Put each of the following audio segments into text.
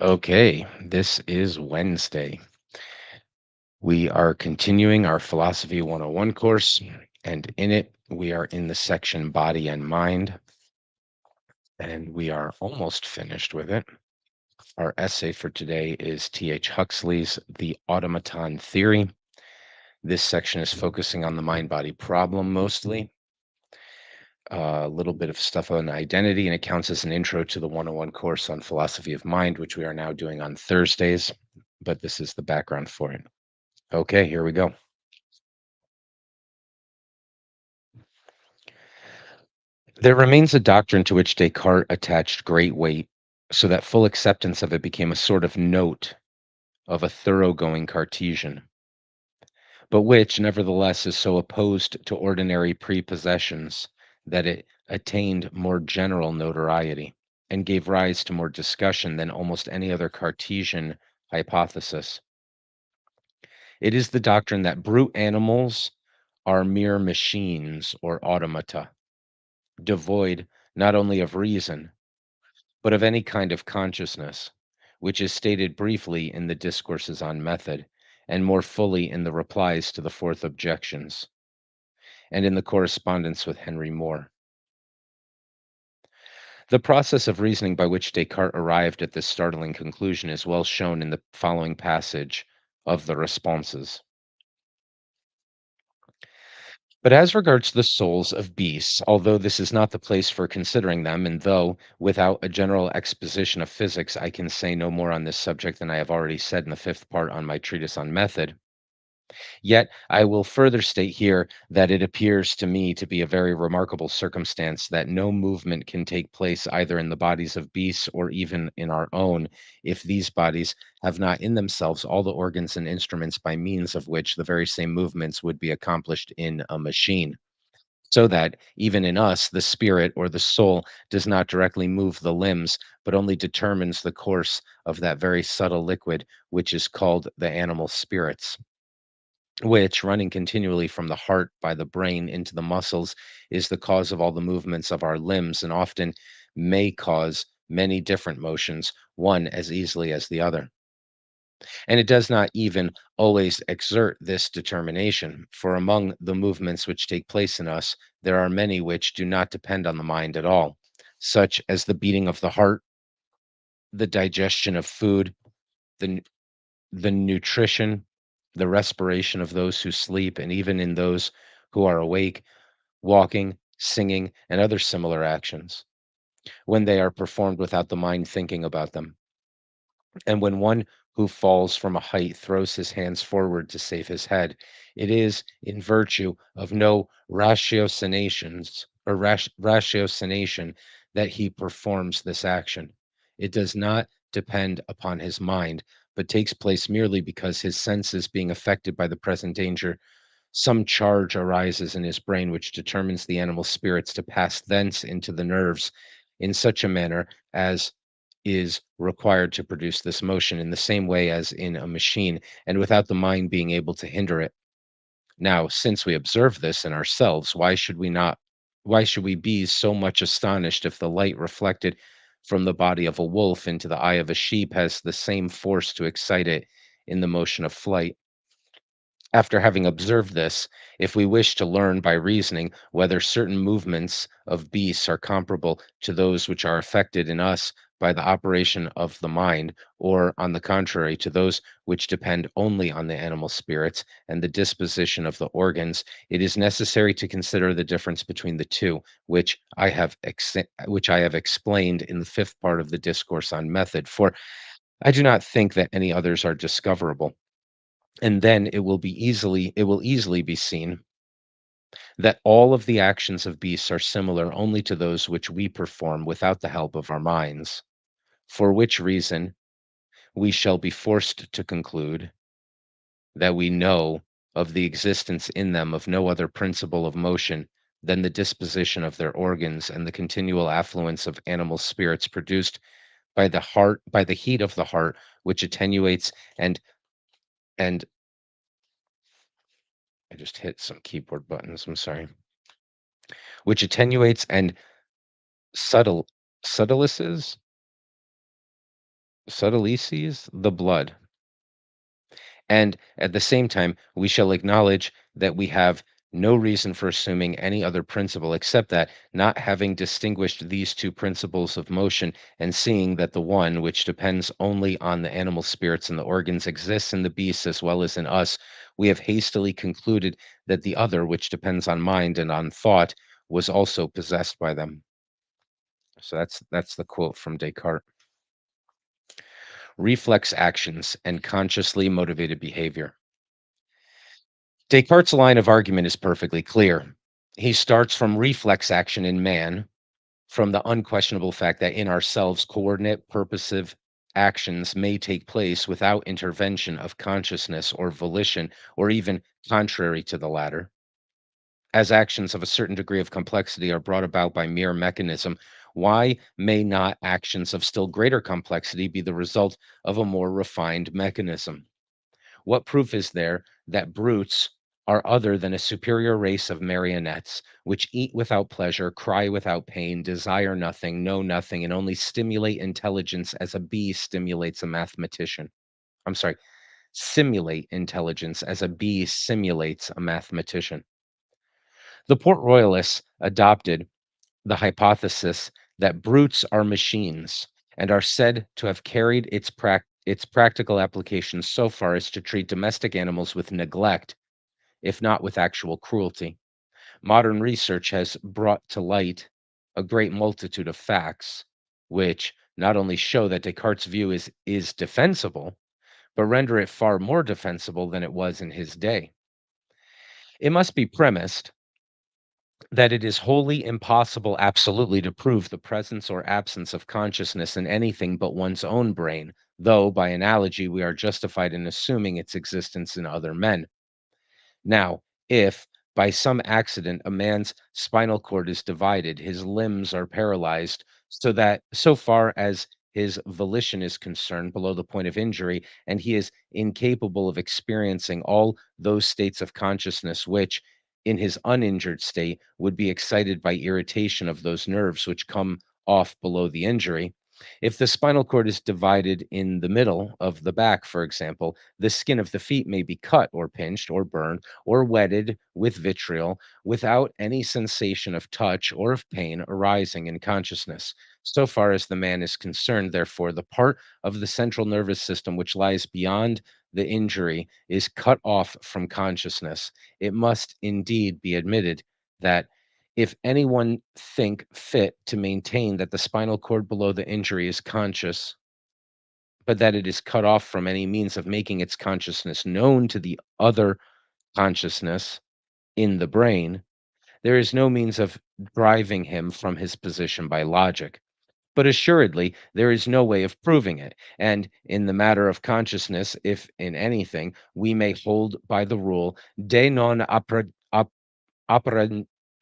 Okay, this is Wednesday. We are continuing our Philosophy 101 course, and in it, we are in the section Body and Mind, and we are almost finished with it. Our essay for today is T.H. Huxley's The Automaton Theory. This section is focusing on the mind body problem mostly, a little bit of stuff on identity, and it counts as an intro to the 101 course on philosophy of mind, which we are now doing on Thursdays, but this is the background for it. Okay, here we go. There remains a doctrine to which Descartes attached great weight, so that full acceptance of it became a sort of note of a thoroughgoing Cartesian, but which, nevertheless, is so opposed to ordinary prepossessions that it attained more general notoriety and gave rise to more discussion than almost any other Cartesian hypothesis. It is the doctrine that brute animals are mere machines or automata, devoid not only of reason, but of any kind of consciousness, which is stated briefly in the Discourses on Method, and more fully in the replies to the fourth objections, and in the correspondence with Henry Moore. The process of reasoning by which Descartes arrived at this startling conclusion is well shown in the following passage of the Responses. But as regards the souls of beasts, although this is not the place for considering them, and though, without a general exposition of physics, I can say no more on this subject than I have already said in the fifth part on my treatise on method, yet I will further state here that it appears to me to be a very remarkable circumstance that no movement can take place either in the bodies of beasts or even in our own, if these bodies have not in themselves all the organs and instruments by means of which the very same movements would be accomplished in a machine. So that even in us, the spirit or the soul does not directly move the limbs, but only determines the course of that very subtle liquid, which is called the animal spirits, which, running continually from the heart by the brain into the muscles, is the cause of all the movements of our limbs, and often may cause many different motions, one as easily as the other. And it does not even always exert this determination, for among the movements which take place in us, there are many which do not depend on the mind at all, such as the beating of the heart, the digestion of food, the, the nutrition, the respiration of those who sleep, and even in those who are awake, walking, singing, and other similar actions, when they are performed without the mind thinking about them. And when one who falls from a height throws his hands forward to save his head, it is in virtue of no ratiocination that he performs this action. It does not depend upon his mind, but takes place merely because his senses being affected by the present danger, some charge arises in his brain which determines the animal spirits to pass thence into the nerves in such a manner as is required to produce this motion in the same way as in a machine, and without the mind being able to hinder it. Now, since we observe this in ourselves, why should we be so much astonished if the light reflected from the body of a wolf into the eye of a sheep has the same force to excite it in the motion of flight? After having observed this, if we wish to learn by reasoning whether certain movements of beasts are comparable to those which are effected in us by the operation of the mind, or, on the contrary, to those which depend only on the animal spirits and the disposition of the organs, it is necessary to consider the difference between the two, which I have explained in the fifth part of the discourse on method. For I do not think that any others are discoverable, and then it will easily be seen that all of the actions of beasts are similar only to those which we perform without the help of our minds, for which reason we shall be forced to conclude that we know of the existence in them of no other principle of motion than the disposition of their organs and the continual affluence of animal spirits produced by the heat of the heart, which attenuates and I just hit some keyboard buttons, I'm sorry, which attenuates and subtle subtleces Subtleces, the blood. And at the same time, we shall acknowledge that we have no reason for assuming any other principle except that, not having distinguished these two principles of motion, and seeing that the one, which depends only on the animal spirits and the organs, exists in the beasts as well as in us, we have hastily concluded that the other, which depends on mind and on thought, was also possessed by them. So that's the quote from Descartes. Reflex actions and consciously motivated behavior. Descartes' line of argument is perfectly clear. He starts from reflex action in man, from the unquestionable fact that in ourselves, coordinate, purposive actions may take place without intervention of consciousness or volition, or even contrary to the latter. As actions of a certain degree of complexity are brought about by mere mechanism, why may not actions of still greater complexity be the result of a more refined mechanism? What proof is there that brutes are other than a superior race of marionettes, which eat without pleasure, cry without pain, desire nothing, know nothing, and only stimulate intelligence as a bee stimulates a mathematician? I'm sorry, simulate intelligence as a bee simulates a mathematician. The Port Royalists adopted the hypothesis that brutes are machines and are said to have carried its practical applications so far as to treat domestic animals with neglect, if not with actual cruelty. Modern research has brought to light a great multitude of facts, which not only show that Descartes' view is defensible, but render it far more defensible than it was in his day. It must be premised that it is wholly impossible absolutely to prove the presence or absence of consciousness in anything but one's own brain, though by analogy we are justified in assuming its existence in other men. Now, if by some accident a man's spinal cord is divided, his limbs are paralyzed, so that so far as his volition is concerned below the point of injury, and he is incapable of experiencing all those states of consciousness which, in his uninjured state, would be excited by irritation of those nerves which come off below the injury. If the spinal cord is divided in the middle of the back, for example, the skin of the feet may be cut or pinched or burned or wetted with vitriol without any sensation of touch or of pain arising in consciousness. So far as the man is concerned, therefore, the part of the central nervous system which lies beyond the injury is cut off from consciousness. It must indeed be admitted that if anyone think fit to maintain that the spinal cord below the injury is conscious, but that it is cut off from any means of making its consciousness known to the other consciousness in the brain, there is no means of driving him from his position by logic. But assuredly, there is no way of proving it. And in the matter of consciousness, if in anything, we may hold by the rule de non operant,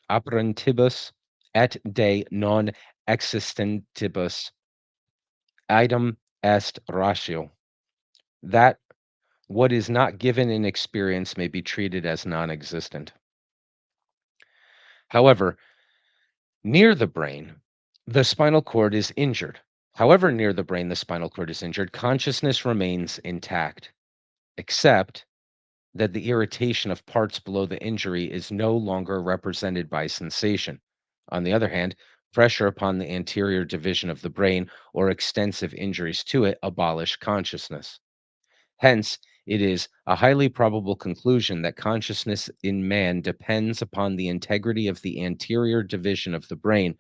operantibus et de non existentibus idem est ratio, that what is not given in experience may be treated as non existent. However, near the brain, the spinal cord is injured. However, near the brain, the spinal cord is injured, consciousness remains intact, except that the irritation of parts below the injury is no longer represented by sensation. On the other hand, pressure upon the anterior division of the brain or extensive injuries to it abolish consciousness. Hence, it is a highly probable conclusion that consciousness in man depends upon the integrity of the anterior division of the brain,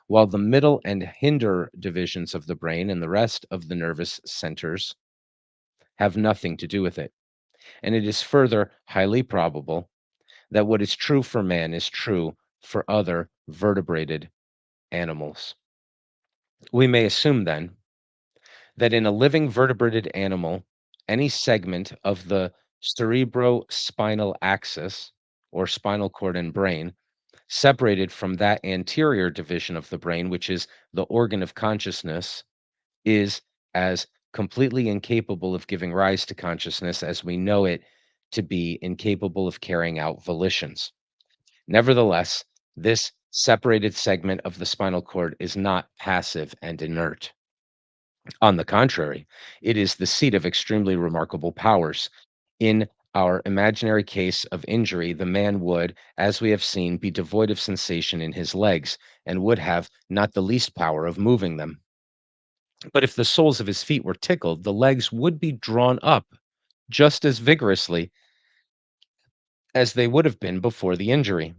while the middle and hinder divisions of the brain and the rest of the nervous centers have nothing to do with it. And it is further highly probable that what is true for man is true for other vertebrated animals. We may assume then that in a living vertebrated animal, any segment of the cerebrospinal axis or spinal cord and brain separated from that anterior division of the brain, which is the organ of consciousness, is as completely incapable of giving rise to consciousness as we know it to be incapable of carrying out volitions. Nevertheless, this separated segment of the spinal cord is not passive and inert. On the contrary, it is the seat of extremely remarkable powers. In our imaginary case of injury, the man would, as we have seen, be devoid of sensation in his legs and would have not the least power of moving them. But if the soles of his feet were tickled, the legs would be drawn up just as vigorously as they would have been before the injury.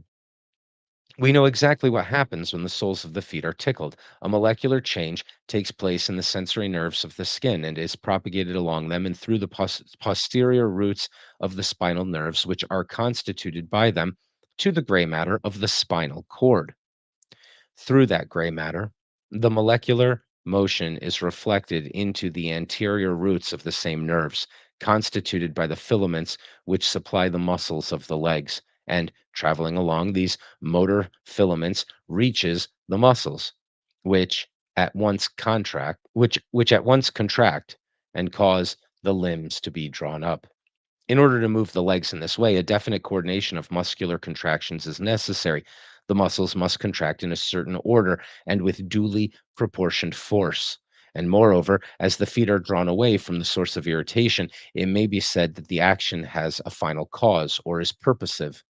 We know exactly what happens when the soles of the feet are tickled. A molecular change takes place in the sensory nerves of the skin and is propagated along them and through the posterior roots of the spinal nerves, which are constituted by them, to the gray matter of the spinal cord. Through that gray matter, the molecular motion is reflected into the anterior roots of the same nerves, constituted by the filaments which supply the muscles of the legs, and traveling along these motor filaments reaches the muscles, which at once contract and cause the limbs to be drawn up. In order to move the legs in this way, a definite coordination of muscular contractions is necessary. The muscles must contract in a certain order and with duly proportioned force. And moreover, as the feet are drawn away from the source of irritation, it may be said that the action has a final cause or is purposive.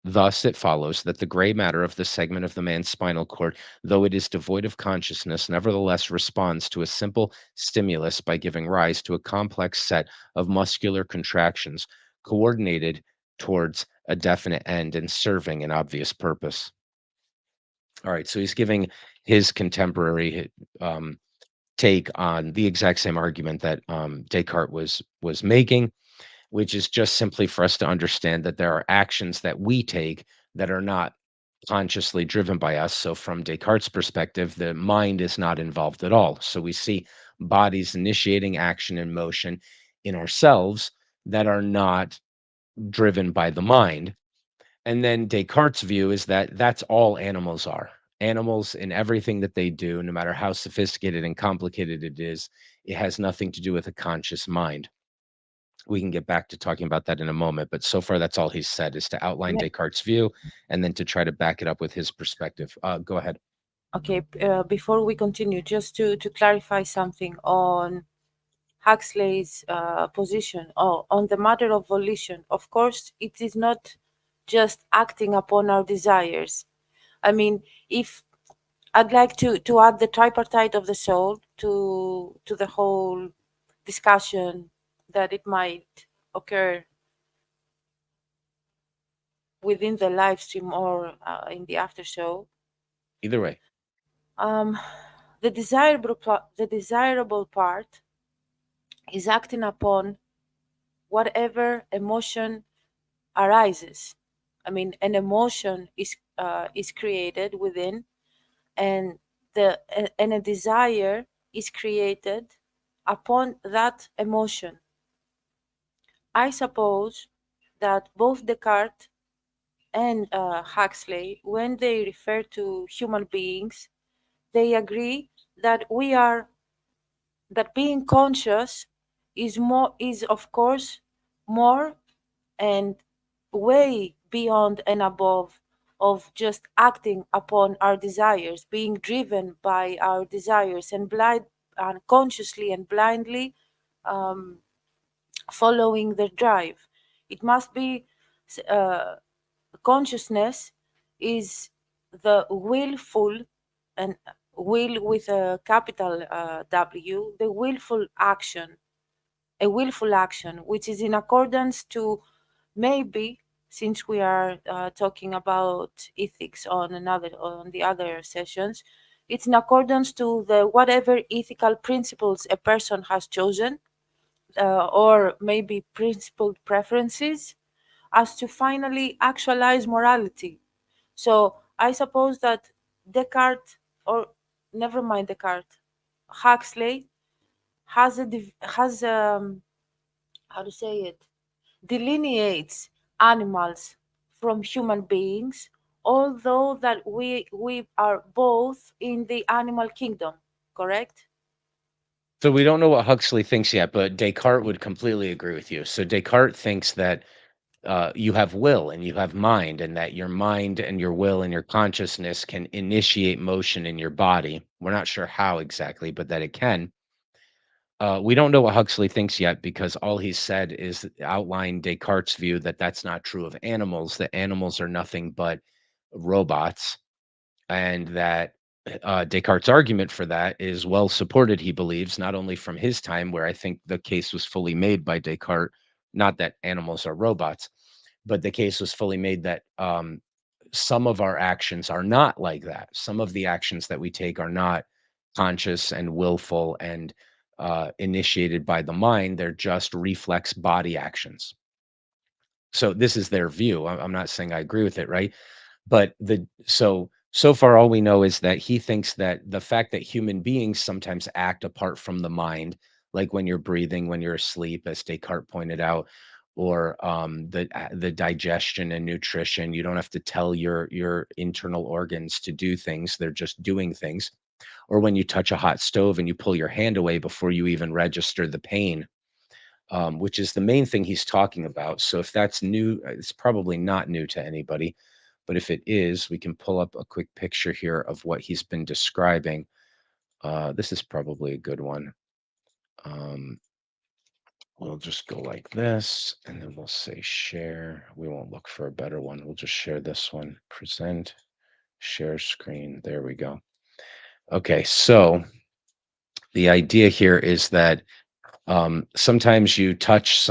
Thus, it follows that the gray matter of the segment of the man's spinal cord, though it is devoid of consciousness, nevertheless responds to a simple stimulus by giving rise to a complex set of muscular contractions coordinated towards a definite end and serving an obvious purpose. All right, so he's giving his contemporary take on the exact same argument that Descartes was making, which is just simply for us to understand that there are actions that we take that are not consciously driven by us. So, from Descartes' perspective, the mind is not involved at all. So, we see bodies initiating action and motion in ourselves that are not driven by the mind. And then Descartes' view is that that's all animals are. Animals in everything that they do, no matter how sophisticated and complicated it is, it has nothing to do with a conscious mind. We can get back to talking about that in a moment, but so far that's all he's said is to outline Yeah. Descartes' view and then to try to back it up with his perspective. Go ahead. Okay, before we continue, just to clarify something on Huxley's position on the matter of volition. Of course, it is not just acting upon our desires. I mean, if I'd like to add the tripartite of the soul to the whole discussion that it might occur within the live stream or in the after show. Either way, Um, the desirable part is acting upon whatever emotion arises. I mean, an emotion is created within, and a desire is created upon that emotion. I suppose that both Descartes and Huxley, when they refer to human beings, they agree that we are that being conscious is of course more and way beyond and above of just acting upon our desires, being driven by our desires and blind unconsciously and blindly um, following their drive. It must be uh, consciousness is the willful and will with a capital W, the willful action, a willful action, which is in accordance to maybe since we are talking about ethics on the other sessions, it's in accordance to the whatever ethical principles a person has chosen or maybe principled preferences as to finally actualize morality. So I suppose that Descartes, or never mind Descartes, Huxley has how to say it, delineates animals from human beings, although that we are both in the animal kingdom, correct? so we don't know what Huxley thinks yet, but Descartes would completely agree with you. So Descartes thinks that you have will and you have mind, and that your mind and your will and your consciousness can initiate motion in your body. We're not sure how exactly, but that it can. We don't know what Huxley thinks yet because all he said is outline Descartes' view that that's not true of animals, that animals are nothing but robots, and that Descartes' argument for that is well supported, he believes, not only from his time, where I think the case was fully made by Descartes, not that animals are robots, but the case was fully made that some of our actions are not like that. Some of the actions that we take are not conscious and willful and initiated by the mind. They're just reflex body actions. So this is their view. I'm not saying I agree with it, right? But so far all we know is that he thinks that the fact that human beings sometimes act apart from the mind, like when you're breathing, when you're asleep, as Descartes pointed out, or the digestion and nutrition, you don't have to tell your internal organs to do things; they're just doing things. Or when you touch a hot stove and you pull your hand away before you even register the pain, which is the main thing he's talking about. So if that's new, it's probably not new to anybody. But if it is, we can pull up a quick picture here of what he's been describing. This is probably a good one. Um, we'll just go like this, and then we'll say share. We won't look for a better one. We'll just share this one. Present, share screen. There we go. Okay, so the idea here is that sometimes you touch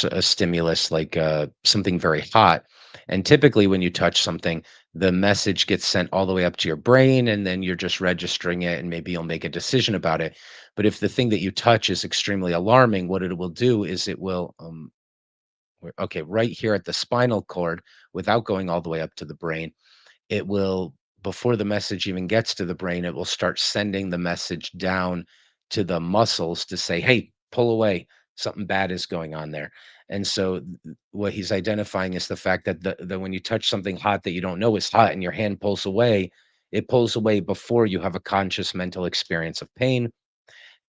a stimulus like something very hot, and typically when you touch something, the message gets sent all the way up to your brain, and then you're just registering it, and maybe you'll make a decision about it. But if the thing that you touch is extremely alarming, what it will do is it will okay, right here at the spinal cord, without going all the way up to the brain, it will, before the message even gets to the brain, it will start sending the message down to the muscles to say, "Hey, pull away. Something bad is going on there." And so what he's identifying is the fact that the when you touch something hot that you don't know is hot and your hand pulls away, it pulls away before you have a conscious mental experience of pain.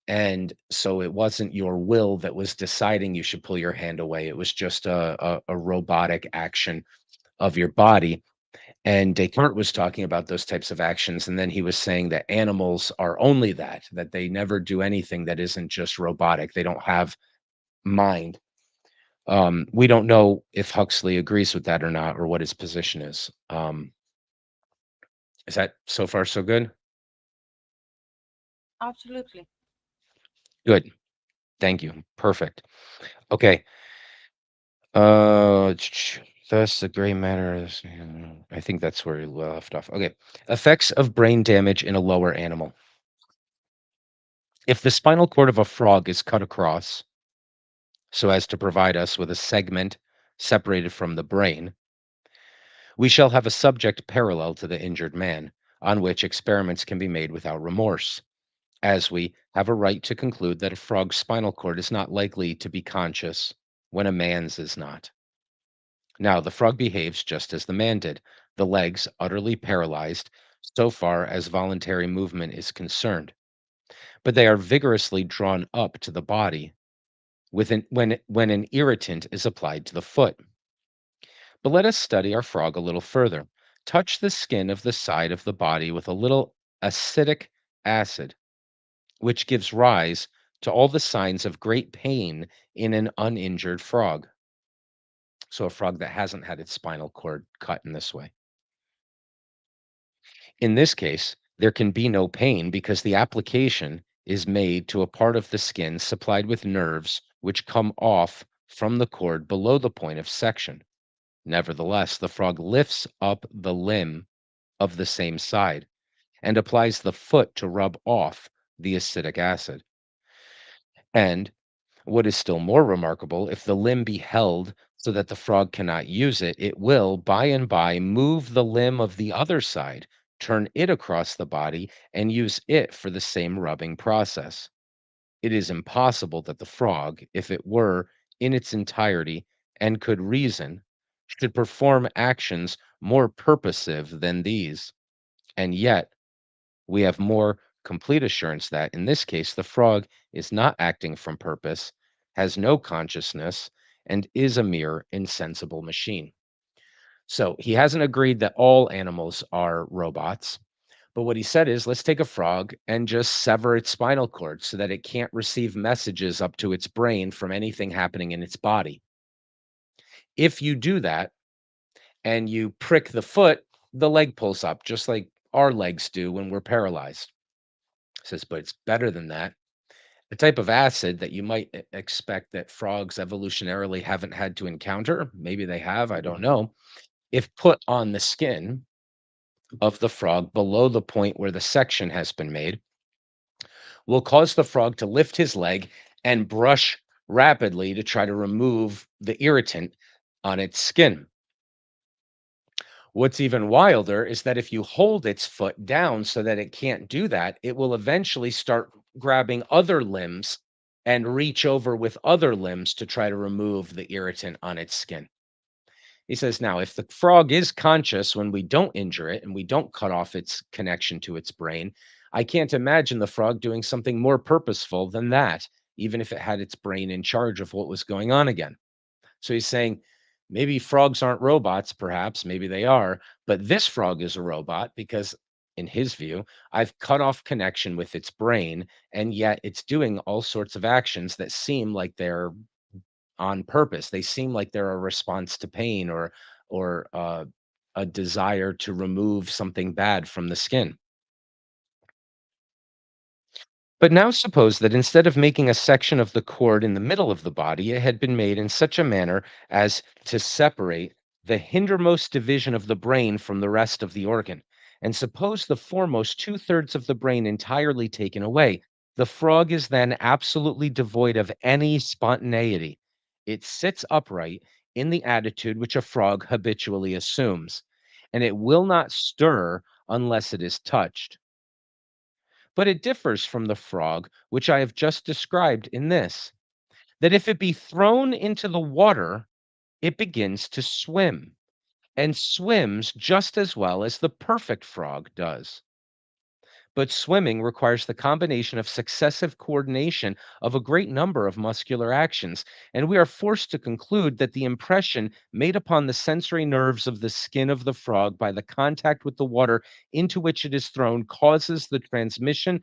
And so it wasn't your will that was deciding you should pull your hand away. It was just a robotic action of your body. And Descartes was talking about those types of actions, and then he was saying that animals are only that they never do anything that isn't just robotic. They don't have mind. We don't know if Huxley agrees with that or not, or what his position is. Is that so far so good? Absolutely. Good. Thank you. Perfect. Okay. Uh, thus the gray matter is, I think that's where we left off. Okay. Effects of brain damage in a lower animal. If the spinal cord of a frog is cut across so as to provide us with a segment separated from the brain, we shall have a subject parallel to the injured man, on which experiments can be made without remorse, as we have a right to conclude that a frog's spinal cord is not likely to be conscious when a man's is not. Now, the frog behaves just as the man did, the legs utterly paralyzed so far as voluntary movement is concerned, but they are vigorously drawn up to the body when an irritant is applied to the foot. But let us study our frog a little further. Touch the skin of the side of the body with a little acetic acid, which gives rise to all the signs of great pain in an uninjured frog. So, a frog that hasn't had its spinal cord cut in this way. In this case, there can be no pain because the application is made to a part of the skin supplied with nerves which come off from the cord below the point of section. Nevertheless, the frog lifts up the limb of the same side and applies the foot to rub off the acetic acid. And what is still more remarkable, if the limb be held so that the frog cannot use it, it will by and by move the limb of the other side, turn it across the body, and use it for the same rubbing process. It is impossible that the frog, if it were in its entirety and could reason, should perform actions more purposive than these. And yet, we have more complete assurance that in this case, the frog is not acting from purpose, has no consciousness, and is a mere insensible machine. So he hasn't agreed that all animals are robots. But what he said is, let's take a frog and just sever its spinal cord so that it can't receive messages up to its brain from anything happening in its body. If you do that and you prick the foot, the leg pulls up, just like our legs do when we're paralyzed. Says, but it's better than that. The type of acid that you might expect that frogs evolutionarily haven't had to encounter, maybe they have, I don't know, if put on the skin of the frog below the point where the section has been made, will cause the frog to lift his leg and brush rapidly to try to remove the irritant on its skin. What's even wilder is that if you hold its foot down so that it can't do that, it will eventually start grabbing other limbs and reach over with other limbs to try to remove the irritant on its skin. He says, now, if the frog is conscious when we don't injure it and we don't cut off its connection to its brain, I can't imagine the frog doing something more purposeful than that, even if it had its brain in charge of what was going on again. So he's saying maybe frogs aren't robots, perhaps, maybe they are, but this frog is a robot because, in his view, I've cut off connection with its brain, and yet it's doing all sorts of actions that seem like they're on purpose. They seem like they're a response to pain or a desire to remove something bad from the skin. But now suppose that instead of making a section of the cord in the middle of the body, it had been made in such a manner as to separate the hindermost division of the brain from the rest of the organ. And suppose the foremost two-thirds of the brain entirely taken away. The frog is then absolutely devoid of any spontaneity. It sits upright in the attitude which a frog habitually assumes, and it will not stir unless it is touched. But it differs from the frog, which I have just described in this, that if it be thrown into the water, it begins to swim, and swims just as well as the perfect frog does. But swimming requires the combination of successive coordination of a great number of muscular actions, and we are forced to conclude that the impression made upon the sensory nerves of the skin of the frog by the contact with the water into which it is thrown causes the transmission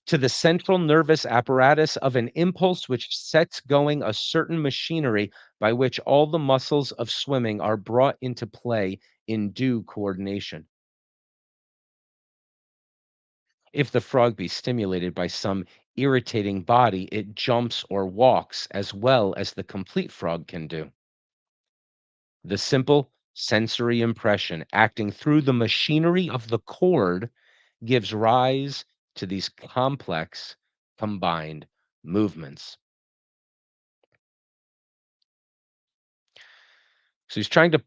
to the central nervous apparatus of an impulse which sets going a certain machinery by which all the muscles of swimming are brought into play in due coordination. If the frog be stimulated by some irritating body, it jumps or walks as well as the complete frog can do. The simple sensory impression acting through the machinery of the cord gives rise to these complex combined movements. So he's trying to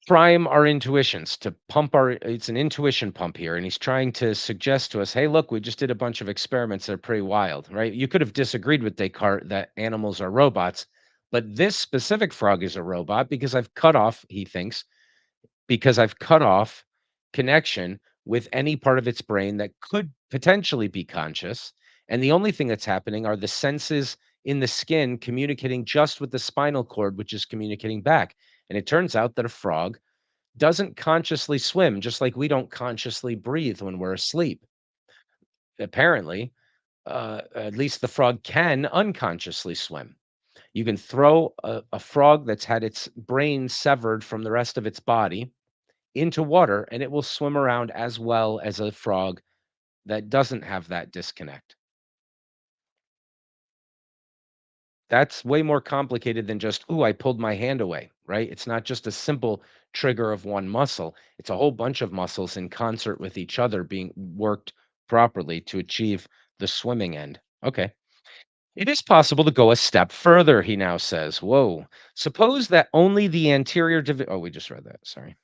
prime our intuitions, to pump our it's an intuition pump here, and he's trying to suggest to us, hey, look, we just did a bunch of experiments that are pretty wild, right? You could have disagreed with Descartes that animals are robots, but this specific frog is a robot because I've cut off, he thinks, because I've cut off connection with any part of its brain that could potentially be conscious. And the only thing that's happening are the senses in the skin communicating just with the spinal cord, which is communicating back. And it turns out that a frog doesn't consciously swim, just like we don't consciously breathe when we're asleep. Apparently, at least the frog can unconsciously swim. You can throw a frog that's had its brain severed from the rest of its body into water, and it will swim around as well as a frog that doesn't have that disconnect. That's way more complicated than just, "Ooh, I pulled my hand away," right? It's not just a simple trigger of one muscle. It's a whole bunch of muscles in concert with each other being worked properly to achieve the swimming end. Okay. It is possible to go a step further, he now says. Whoa. Suppose that only the anterior oh, we just read that. Sorry.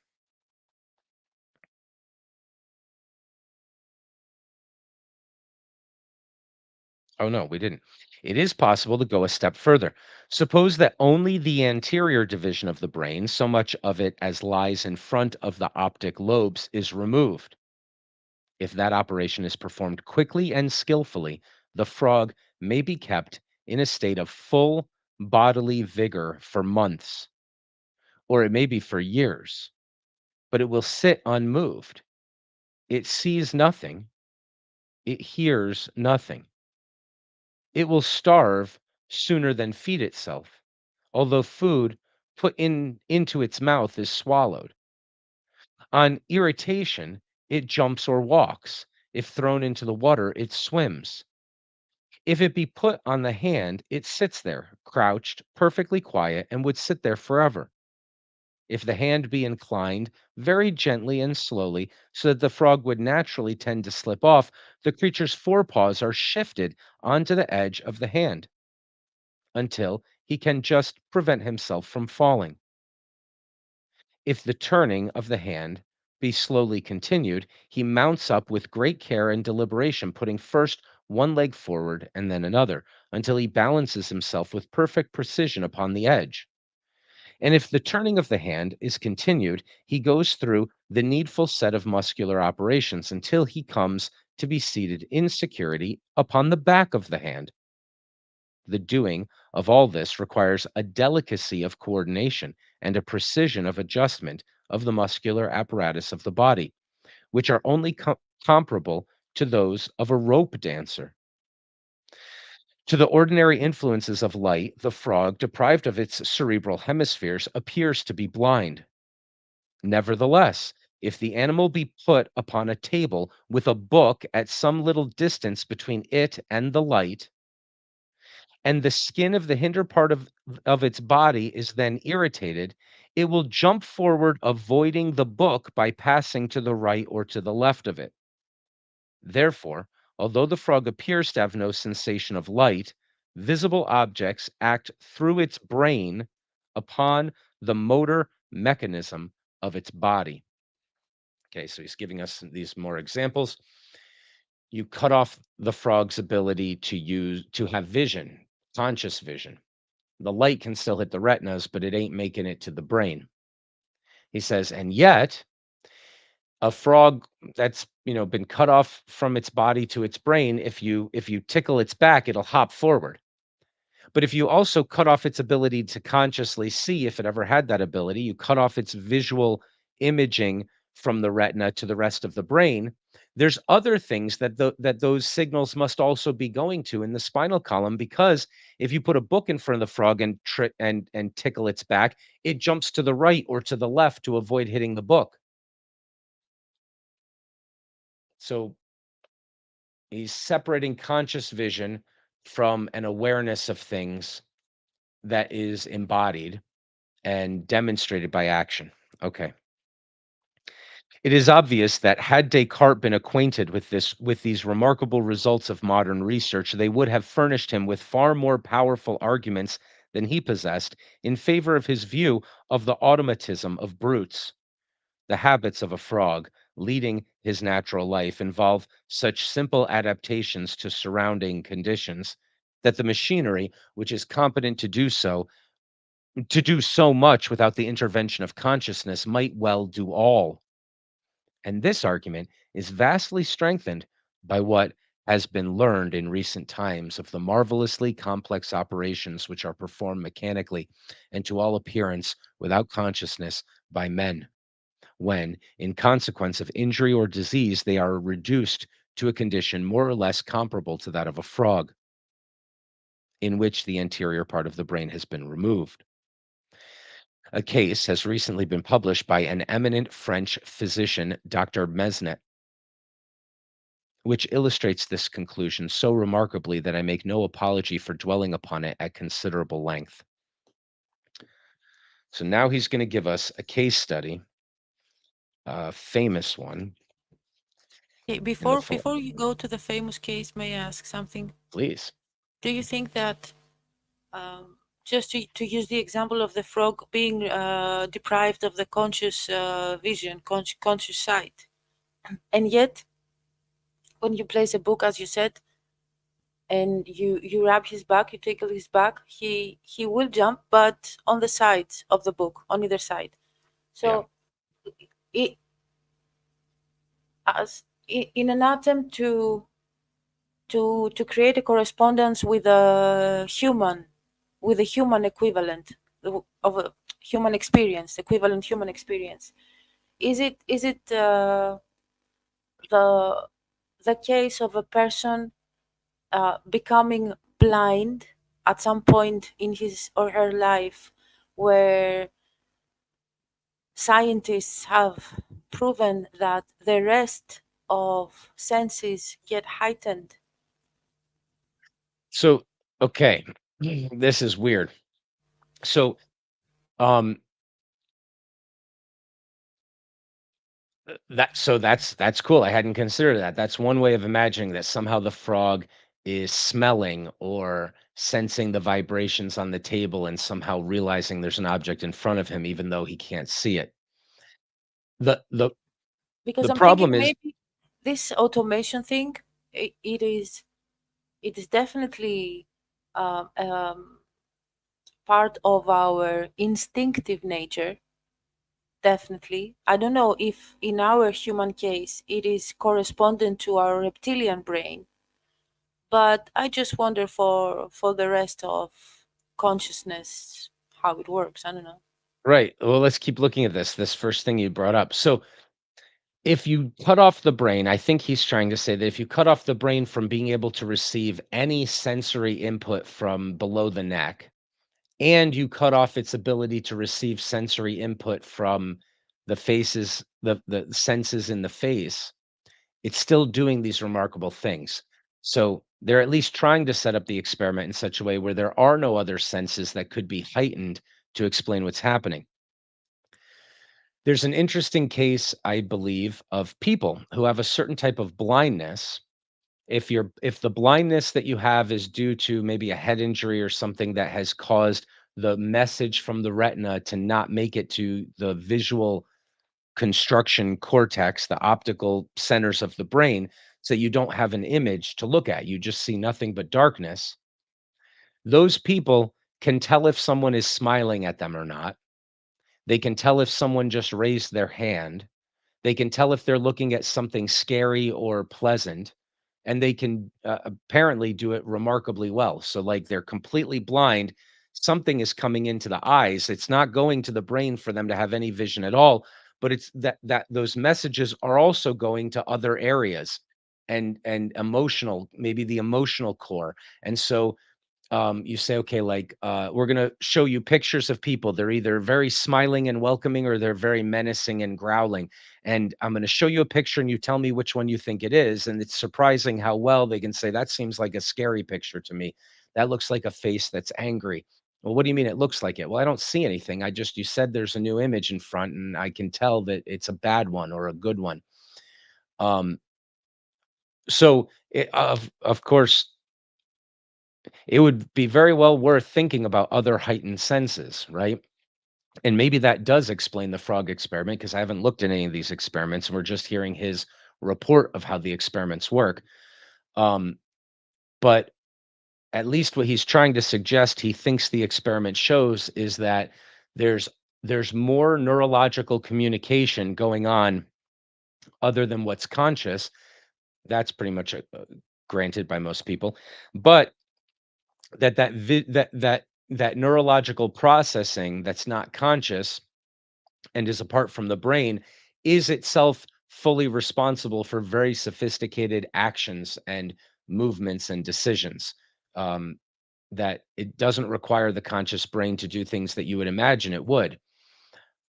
Oh, no, we didn't. It is possible to go a step further. Suppose that only the anterior division of the brain, so much of it as lies in front of the optic lobes, is removed. If that operation is performed quickly and skillfully, the frog may be kept in a state of full bodily vigor for months, or it may be for years, but it will sit unmoved. It sees nothing, it hears nothing. It will starve sooner than feed itself, although food put into its mouth is swallowed. On irritation, it jumps or walks. If thrown into the water, it swims. If it be put on the hand, it sits there, crouched, perfectly quiet, and would sit there forever. If the hand be inclined very gently and slowly, so that the frog would naturally tend to slip off, the creature's forepaws are shifted onto the edge of the hand until he can just prevent himself from falling. If the turning of the hand be slowly continued, he mounts up with great care and deliberation, putting first one leg forward and then another, until he balances himself with perfect precision upon the edge. And if the turning of the hand is continued, he goes through the needful set of muscular operations until he comes to be seated in security upon the back of the hand. The doing of all this requires a delicacy of coordination and a precision of adjustment of the muscular apparatus of the body, which are only comparable to those of a rope dancer. To the ordinary influences of light, the frog, deprived of its cerebral hemispheres, appears to be blind. Nevertheless, if the animal be put upon a table with a book at some little distance between it and the light, and the skin of the hinder part of its body is then irritated, it will jump forward, avoiding the book by passing to the right or to the left of it. Therefore, although the frog appears to have no sensation of light, visible objects act through its brain upon the motor mechanism of its body. Okay, so he's giving us these more examples. You cut off the frog's ability to have vision, conscious vision. The light can still hit the retinas, but it ain't making it to the brain. He says, and yet a frog that's been cut off from its body to its brain, if you tickle its back, it'll hop forward. But if you also cut off its ability to consciously see, if it ever had that ability, you cut off its visual imaging from the retina to the rest of the brain. There's other things that those signals must also be going to in the spinal column, because if you put a book in front of the frog and tickle its back, it jumps to the right or to the left to avoid hitting the book. So he's separating conscious vision from an awareness of things that is embodied and demonstrated by action. Okay. It is obvious that had Descartes been acquainted with these remarkable results of modern research, they would have furnished him with far more powerful arguments than he possessed in favor of his view of the automatism of brutes. The habits of a frog leading his natural life involve such simple adaptations to surrounding conditions that the machinery which is competent to do so much without the intervention of consciousness might well do all. And this argument is vastly strengthened by what has been learned in recent times of the marvelously complex operations which are performed mechanically and to all appearance without consciousness by men, when, in consequence of injury or disease, they are reduced to a condition more or less comparable to that of a frog, in which the anterior part of the brain has been removed. A case has recently been published by an eminent French physician, Dr. Mesnet, which illustrates this conclusion so remarkably that I make no apology for dwelling upon it at considerable length. So now he's going to give us a case study, a famous one. Okay, In the before you go to the famous case, may I ask something? Please. Do you think that just to use the example of the frog being deprived of the conscious vision, conscious sight, and yet when you place a book, as you said, and you rub his back, you tickle his back, he will jump, but on the sides of the book, on either side. Yeah. So, it, in an attempt to create a correspondence with a human, with a human equivalent of a human experience, equivalent human experience. Is it the the case of a person becoming blind at some point in his or her life, where scientists have proven that the rest of senses get heightened? So, okay, this is weird. So, um, that's cool. I hadn't considered that. That's one way of imagining that somehow the frog is smelling or sensing the vibrations on the table and somehow realizing there's an object in front of him even though he can't see it. The the Because the I'm thinking problem is maybe this automation thing, it is definitely um, um, part of our instinctive nature. Definitely. I don't know if in our human case it is corresponding to our reptilian brain, but I just wonder for the rest of consciousness how it works. I don't know. right. Well, let's keep looking at this first thing you brought up. So, if you cut off the brain, I think he's trying to say that if you cut off the brain from being able to receive any sensory input from below the neck, and you cut off its ability to receive sensory input from the senses in the face, it's still doing these remarkable things. So they're at least trying to set up the experiment in such a way where there are no other senses that could be heightened to explain what's happening. There's an interesting case, I believe, of people who have a certain type of blindness. If the blindness that you have is due to maybe a head injury or something that has caused the message from the retina to not make it to the visual construction cortex, the optical centers of the brain, so you don't have an image to look at, you just see nothing but darkness. Those people can tell if someone is smiling at them or not. They can tell if someone just raised their hand. They can tell if they're looking at something scary or pleasant, and they can, apparently do it remarkably well. So, like, they're completely blind, something is coming into the eyes, it's not going to the brain for them to have any vision at all, but it's that those messages are also going to other areas and emotional, maybe the emotional core, and so you say, okay, like, we're going to show you pictures of people. They're either very smiling and welcoming or they're very menacing and growling. And I'm going to show you a picture and you tell me which one you think it is. And it's surprising how well they can say, that seems like a scary picture to me. That looks like a face that's angry. Well, what do you mean it looks like it? Well, I don't see anything. You said there's a new image in front and I can tell that it's a bad one or a good one. Um, of course, it would be very well worth thinking about other heightened senses, right? And maybe that does explain the frog experiment because I haven't looked at any of these experiments and we're just hearing his report of how the experiments work. Um, but at least what he's trying to suggest he thinks the experiment shows is that there's there's more neurological communication going on other than what's conscious. That's pretty much granted by most people, but that that vi- that neurological processing that's not conscious and is apart from the brain is itself fully responsible for very sophisticated actions and movements and decisions. Um, that it doesn't require the conscious brain to do things that you would imagine it would.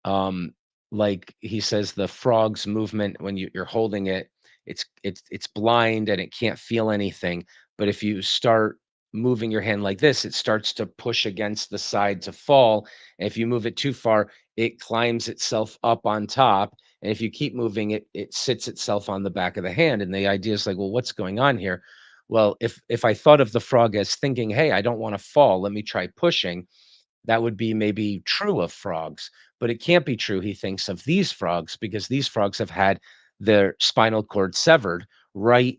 Um, like he says, the frog's movement when you're holding it, it's blind and it can't feel anything. But if you start moving your hand like this, it starts to push against the side to fall. And if you move it too far, it climbs itself up on top. And if you keep moving it, it sits itself on the back of the hand. And the idea is like, well, what's going on here? Well, if I thought of the frog as thinking, hey, I don't want to fall, let me try pushing, that would be maybe true of frogs, but it can't be true, he thinks, of these frogs because these frogs have had their spinal cord severed right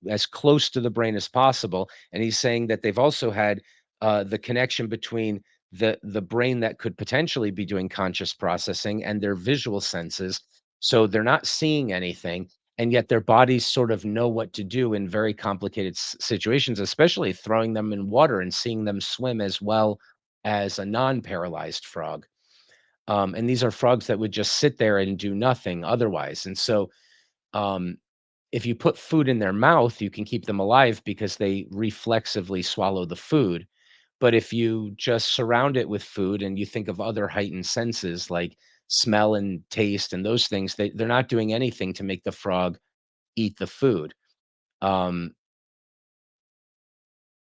as close to the brain as possible. And he's saying that they've also had the connection between the brain that could potentially be doing conscious processing and their visual senses. So they're not seeing anything. and yet their bodies sort of know what to do in very complicated situations, especially throwing them in water and seeing them swim as well as a non-paralyzed frog. And these are frogs that would just sit there and do nothing otherwise. And so, um, if you put food in their mouth, you can keep them alive because they reflexively swallow the food. But if you just surround it with food and you think of other heightened senses like smell and taste and those things, they're not doing anything to make the frog eat the food. Um,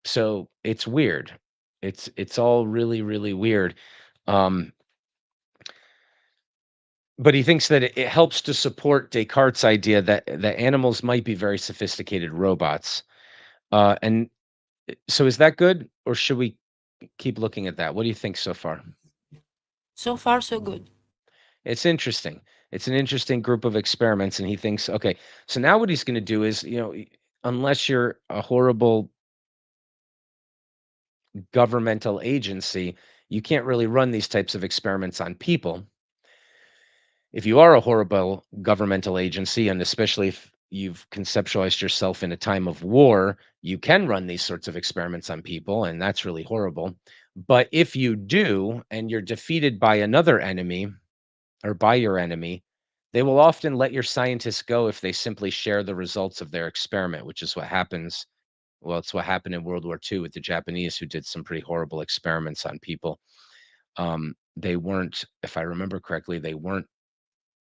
so it's weird. It's all really, really weird. Um, but he thinks that it helps to support Descartes' idea that animals might be very sophisticated robots. And so is that good, or should we keep looking at that? What do you think so far? So far, so good. It's interesting. It's an interesting group of experiments, and he thinks, okay, so now what he's going to do is, unless you're a horrible governmental agency, you can't really run these types of experiments on people. If you are a horrible governmental agency, and especially if you've conceptualized yourself in a time of war, you can run these sorts of experiments on people, and that's really horrible. But if you do, and you're defeated by another enemy or by your enemy, they will often let your scientists go if they simply share the results of their experiment, which is what happens. Well, it's what happened in World War II with the Japanese, who did some pretty horrible experiments on people. They weren't, if I remember correctly, they weren't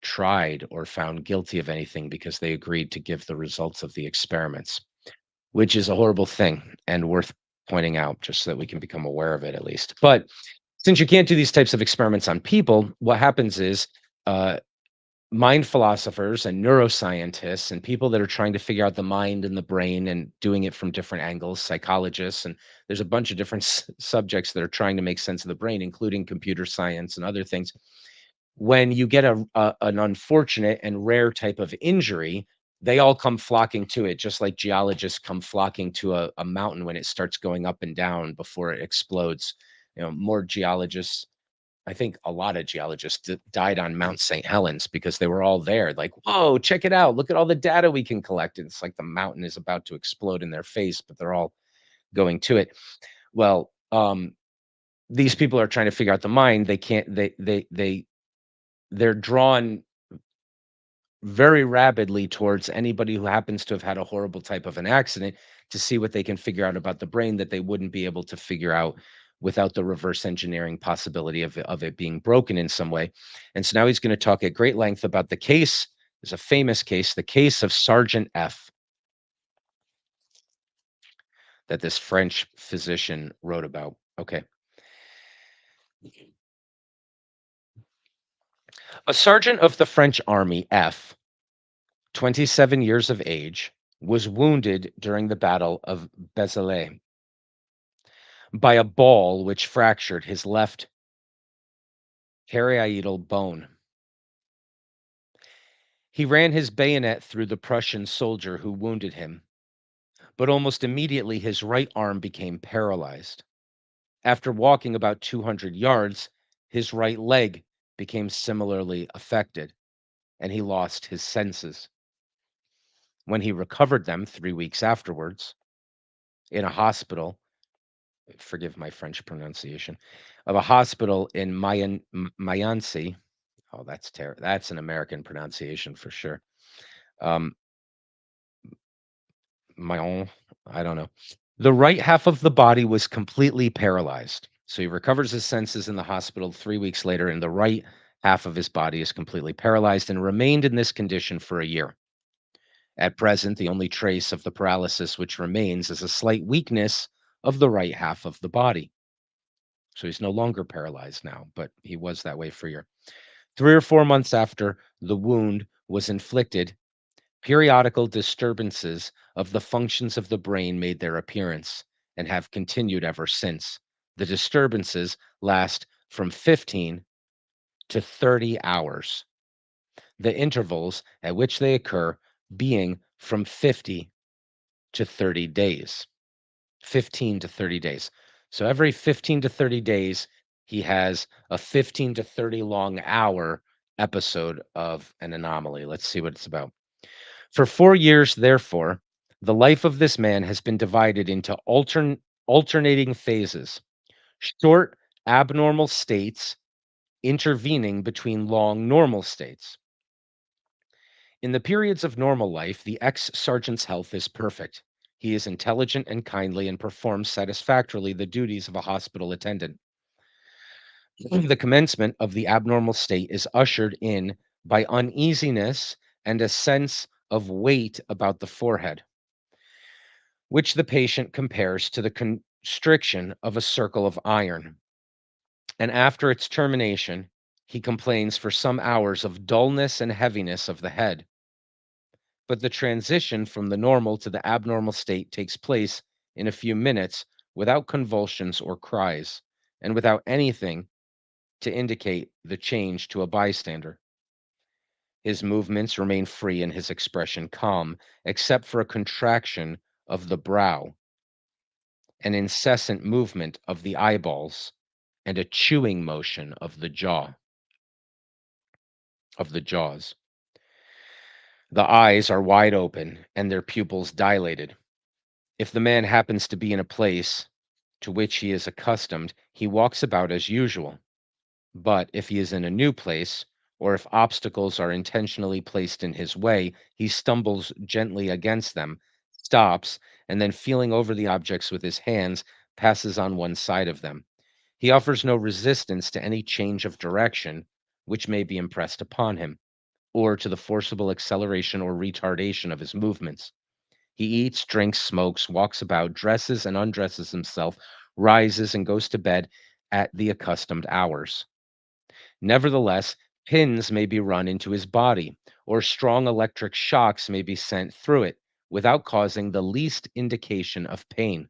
tried or found guilty of anything because they agreed to give the results of the experiments, which is a horrible thing and worth pointing out just so that we can become aware of it at least. But since you can't do these types of experiments on people, what happens is uh, mind philosophers and neuroscientists and people that are trying to figure out the mind and the brain and doing it from different angles, psychologists, and there's a bunch of different subjects that are trying to make sense of the brain, including computer science and other things. When you get an unfortunate and rare type of injury, they all come flocking to it, just like geologists come flocking to a mountain when it starts going up and down before it explodes. More geologists, I think a lot of geologists died on Mount St. Helens because they were all there, like, whoa, check it out. Look at all the data we can collect. And it's like the mountain is about to explode in their face, but they're all going to it. Well, these people are trying to figure out the mind. They can't, they're drawn very rapidly towards anybody who happens to have had a horrible type of an accident to see what they can figure out about the brain that they wouldn't be able to figure out without the reverse engineering possibility of it being broken in some way. And so now he's going to talk at great length about the case. There's a famous case, the case of Sergeant F, that this French physician wrote about. Okay. A sergeant of the French army, F, 27 years of age, was wounded during the Battle of Béziers by a ball which fractured his left parietal bone. He ran his bayonet through the Prussian soldier who wounded him, but almost immediately his right arm became paralyzed. After walking about 200 yards, his right leg became similarly affected, and he lost his senses. When he recovered them 3 weeks afterwards in a hospital, forgive my French pronunciation, of a hospital in Mayence. Oh, that's terrible. That's an American pronunciation for sure. Mayon, I don't know. The right half of the body was completely paralyzed. So he recovers his senses in the hospital 3 weeks later, and the right half of his body is completely paralyzed and remained in this condition for a year. At present, the only trace of the paralysis which remains is a slight weakness of the right half of the body. So he's no longer paralyzed now, but he was that way for a year. 3 or 4 months after the wound was inflicted, periodical disturbances of the functions of the brain made their appearance and have continued ever since. The disturbances last from 15 to 30 hours, the intervals at which they occur being from 50 to 30 days. 15 to 30 days. So every 15 to 30 days, he has a 15 to 30 long hour episode of an anomaly. Let's see what it's about. For 4 years, therefore, the life of this man has been divided into alternating phases, short abnormal states intervening between long normal states. In the periods of normal life, the ex sergeant's health is perfect. He is intelligent and kindly and performs satisfactorily the duties of a hospital attendant. The commencement of the abnormal state is ushered in by uneasiness and a sense of weight about the forehead, which the patient compares to the constriction of a circle of iron. And after its termination, he complains for some hours of dullness and heaviness of the head. But the transition from the normal to the abnormal state takes place in a few minutes without convulsions or cries, and without anything to indicate the change to a bystander. His movements remain free and his expression calm, except for a contraction of the brow, an incessant movement of the eyeballs, and a chewing motion of the jaws. The eyes are wide open and their pupils dilated. If the man happens to be in a place to which he is accustomed, he walks about as usual. But if he is in a new place, or if obstacles are intentionally placed in his way, he stumbles gently against them, stops, and then feeling over the objects with his hands, passes on one side of them. He offers no resistance to any change of direction which may be impressed upon him, or to the forcible acceleration or retardation of his movements. He eats, drinks, smokes, walks about, dresses and undresses himself, rises and goes to bed at the accustomed hours. Nevertheless, pins may be run into his body, or strong electric shocks may be sent through it without causing the least indication of pain.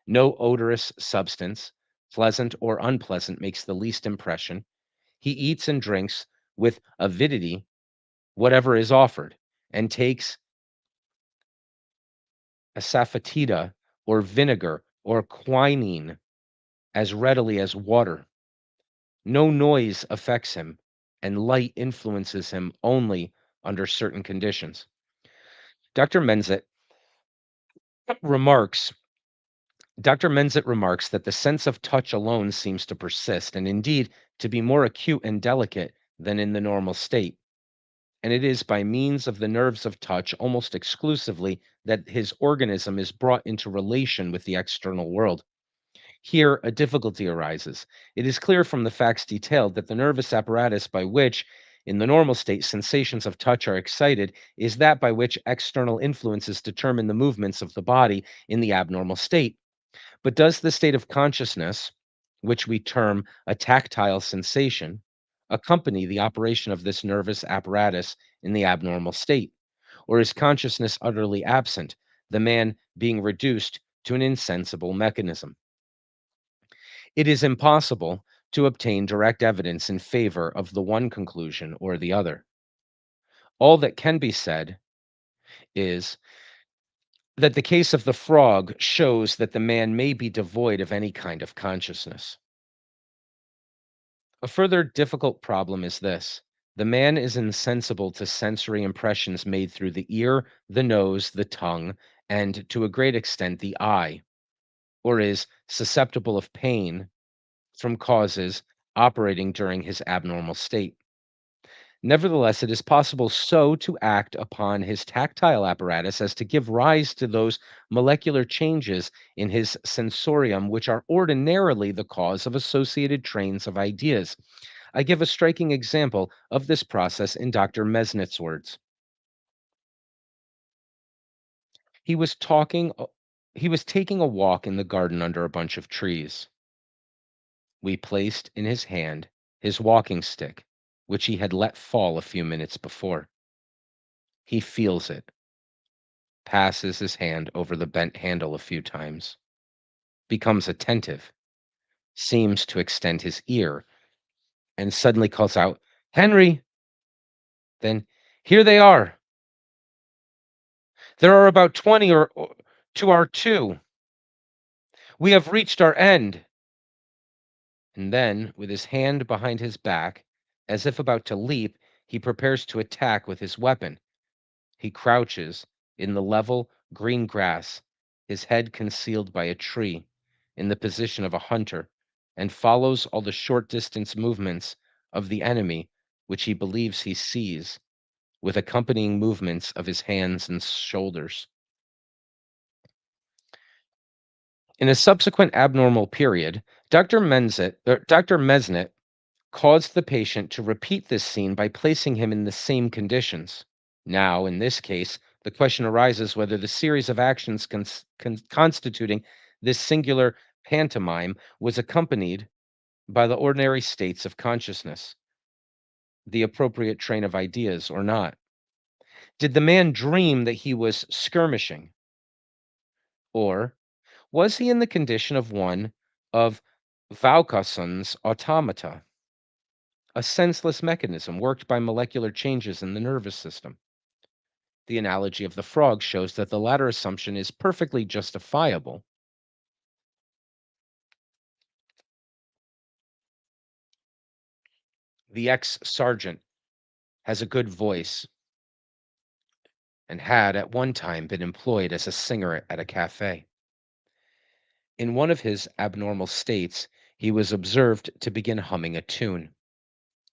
No odorous substance, pleasant or unpleasant, makes the least impression. He eats and drinks with avidity whatever is offered, and takes asafoetida or vinegar or quinine as readily as water. No noise affects him, and light influences him only under certain conditions. Dr. Menzit remarks Dr. Menzit remarks that the sense of touch alone seems to persist, and indeed to be more acute and delicate than in the normal state. And it is by means of the nerves of touch almost exclusively that his organism is brought into relation with the external world. Here, a difficulty arises. It is clear from the facts detailed that the nervous apparatus by which, in the normal state, sensations of touch are excited is that by which external influences determine the movements of the body in the abnormal state. But does the state of consciousness, which we term a tactile sensation, accompany the operation of this nervous apparatus in the abnormal state? Or is consciousness utterly absent, the man being reduced to an insensible mechanism? It is impossible to obtain direct evidence in favor of the one conclusion or the other. All that can be said is that the case of the frog shows that the man may be devoid of any kind of consciousness. A further difficult problem is this: the man is insensible to sensory impressions made through the ear, the nose, the tongue, and to a great extent the eye, or is susceptible of pain from causes operating during his abnormal state. Nevertheless, it is possible so to act upon his tactile apparatus as to give rise to those molecular changes in his sensorium which are ordinarily the cause of associated trains of ideas. I give a striking example of this process in Dr. Mesnit's words. He was talking he was taking a walk in the garden under a bunch of trees. We placed in his hand his walking stick, which he had let fall a few minutes before. He feels it, passes his hand over the bent handle a few times, becomes attentive, seems to extend his ear, and suddenly calls out, "Henry!" Then, "Here they are. There are about 20 or to our 2. We have reached our end." And then, with his hand behind his back, as if about to leap, he prepares to attack with his weapon. He crouches in the level green grass, his head concealed by a tree, in the position of a hunter, and follows all the short distance movements of the enemy which he believes he sees, with accompanying movements of his hands and shoulders. In a subsequent abnormal period, Dr. Mesnet caused the patient to repeat this scene by placing him in the same conditions. Now, in this case, the question arises whether the series of actions constituting this singular pantomime was accompanied by the ordinary states of consciousness, the appropriate train of ideas, or not. Did the man dream that he was skirmishing, or was he in the condition of one of Vaucanson's automata, a senseless mechanism worked by molecular changes in the nervous system? The analogy of the frog shows that the latter assumption is perfectly justifiable. The ex sergeant has a good voice and had at one time been employed as a singer at a cafe. In one of his abnormal states, he was observed to begin humming a tune.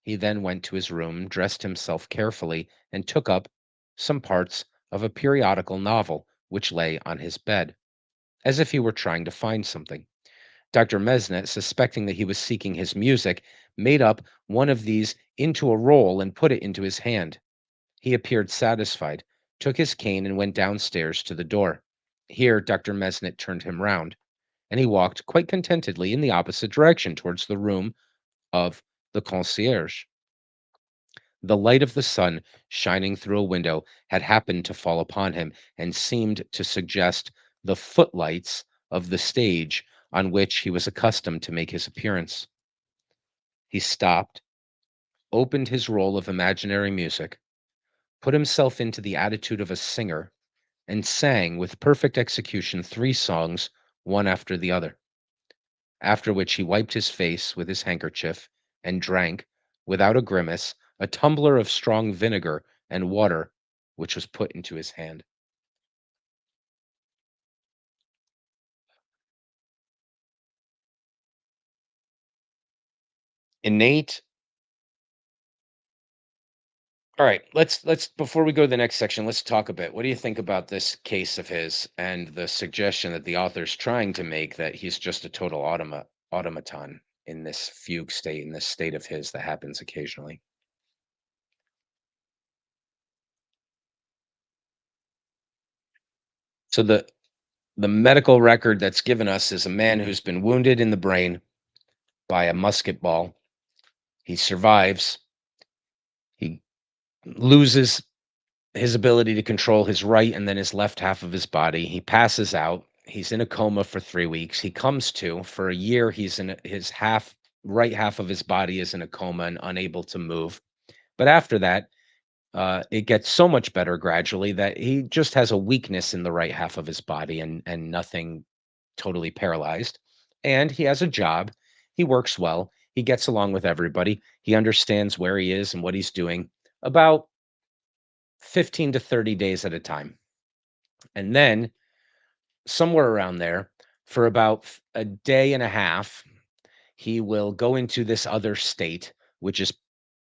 He then went to his room, dressed himself carefully, and took up some parts of a periodical novel which lay on his bed, as if he were trying to find something. Dr. Mesnet, suspecting that he was seeking his music, made up one of these into a roll and put it into his hand. He appeared satisfied, took his cane, and went downstairs to the door. Here, Dr. Mesnet turned him round, and he walked quite contentedly in the opposite direction towards the room of the concierge. The light of the sun shining through a window had happened to fall upon him and seemed to suggest the footlights of the stage on which he was accustomed to make his appearance. He stopped, opened his roll of imaginary music, put himself into the attitude of a singer, and sang with perfect execution 3 songs, one after the other. After which he wiped his face with his handkerchief and drank, without a grimace, a tumbler of strong vinegar and water which was put into his hand. Innate. All right, let's before we go to the next section, let's talk a bit. What do you think about this case of his and the suggestion that the author's trying to make that he's just a total automaton in this fugue state, in this state of his that happens occasionally? So the medical record that's given us is a man who's been wounded in the brain by a musket ball. He survives. He loses his ability to control his right and then his left half of his body. He passes out. He's in a coma for 3 weeks. He comes to. For a year, he's in his right half of his body is in a coma and unable to move. But after that, it gets so much better gradually that he just has a weakness in the right half of his body and nothing, totally paralyzed. And he has a job. He works well. He gets along with everybody. He understands where he is and what he's doing about 15 to 30 days at a time. And then somewhere around there, for about a day and a half, he will go into this other state, which is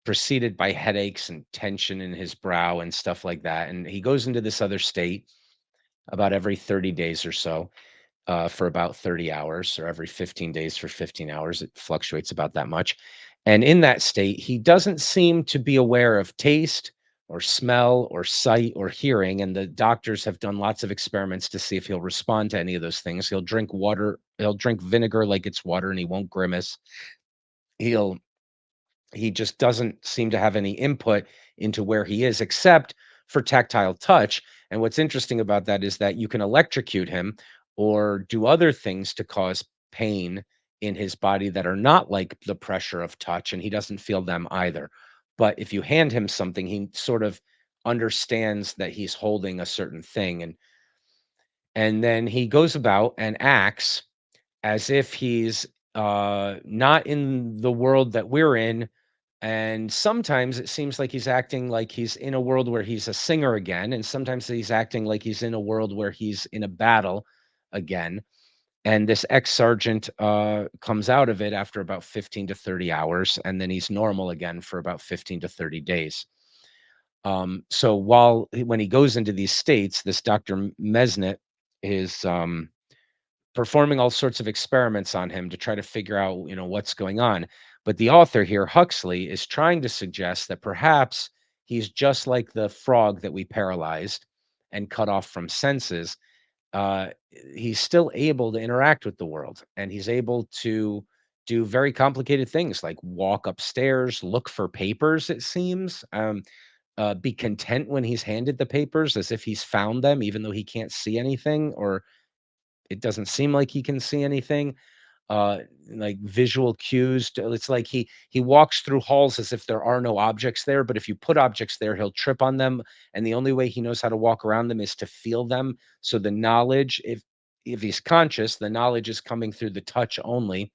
preceded by headaches and tension in his brow and stuff like that. And he goes into this other state about every 30 days or so, for about 30 hours, or every 15 days for 15 hours. It fluctuates about that much. And in that state, he doesn't seem to be aware of taste or smell or sight or hearing. And the doctors have done lots of experiments to see if he'll respond to any of those things. He'll drink water, he'll drink vinegar like it's water, and he won't grimace. He'll he just doesn't seem to have any input into where he is except for tactile touch. And what's interesting about that is that you can electrocute him or do other things to cause pain in his body that are not like the pressure of touch, and he doesn't feel them either. But if you hand him something, he sort of understands that he's holding a certain thing, and then he goes about and acts as if he's not in the world that we're in, And sometimes it seems like he's acting like he's in a world where he's a singer again, and sometimes he's acting like he's in a world where he's in a battle again. And this ex-sergeant comes out of it after about 15 to 30 hours, and then he's normal again for about 15 to 30 days. So when he goes into these states, this Dr. Mesnet is performing all sorts of experiments on him to try to figure out, what's going on. But the author here, Huxley, is trying to suggest that perhaps he's just like the frog that we paralyzed and cut off from senses. uh, he's still able to interact with the world, and he's able to do very complicated things like walk upstairs, look for papers, it seems, be content when he's handed the papers as if he's found them, even though he can't see anything, or it doesn't seem like he can see anything. uh like visual cues it's like he walks through halls as if there are no objects there, but if you put objects there, he'll trip on them, and the only way he knows how to walk around them is to feel them. So the knowledge, if he's conscious, the knowledge is coming through the touch only.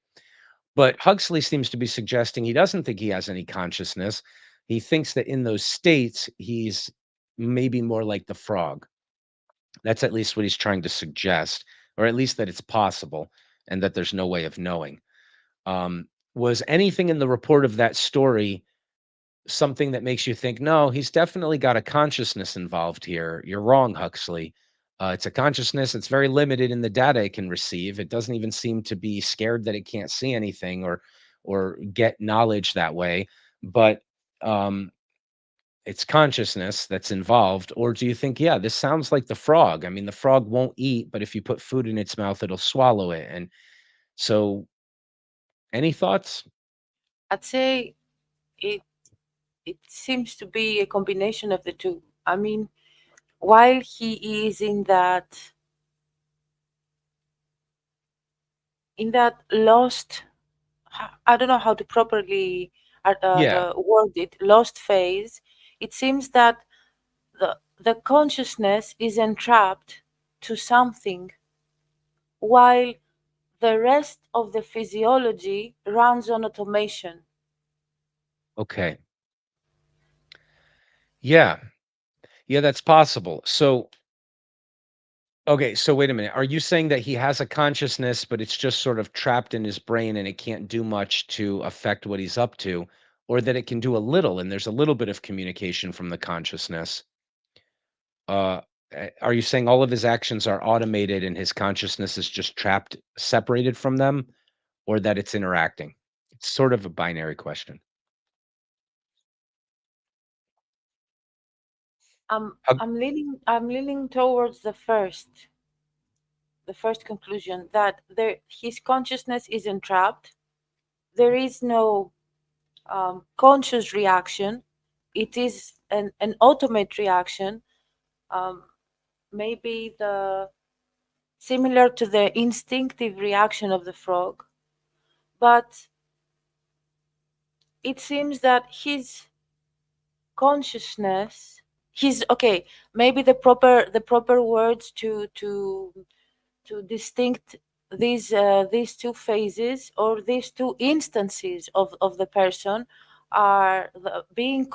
But Huxley seems to be suggesting he doesn't think he has any consciousness. He thinks that in those states he's maybe more like the frog. That's at least what he's trying to suggest, or at least that it's possible, and that there's no way of knowing. Was anything in the report of that story something that makes you think, no, he's definitely got a consciousness involved here? You're wrong, Huxley. It's a consciousness. It's very limited in the data it can receive. It doesn't even seem to be scared that it can't see anything or get knowledge that way. But um, it's consciousness that's involved. Or do you think, yeah, this sounds like the frog? I mean, the frog won't eat, but if you put food in its mouth, it'll swallow it. And so, any thoughts? I'd say it it seems to be a combination of the two. I mean, while he is in that lost, I don't know how to properly Yeah. the word it, lost phase, it seems that the consciousness is entrapped to something, while the rest of the physiology runs on automation. Okay. Yeah. Yeah, that's possible. So, okay, so wait a minute. Are you saying that he has a consciousness, but it's just sort of trapped in his brain and it can't do much to affect what he's up to, or that it can do a little and there's a little bit of communication from the consciousness? Uh, are you saying all of his actions are automated and his consciousness is just trapped, separated from them, or that it's interacting? It's sort of a binary question. How I'm leaning towards the first conclusion, that his consciousness is entrapped. There is no conscious reaction. It is an automate reaction, um, maybe the similar to the instinctive reaction of the frog, but it seems that his consciousness, his okay, maybe the proper words to distinct these two phases, or these two instances of the person, are being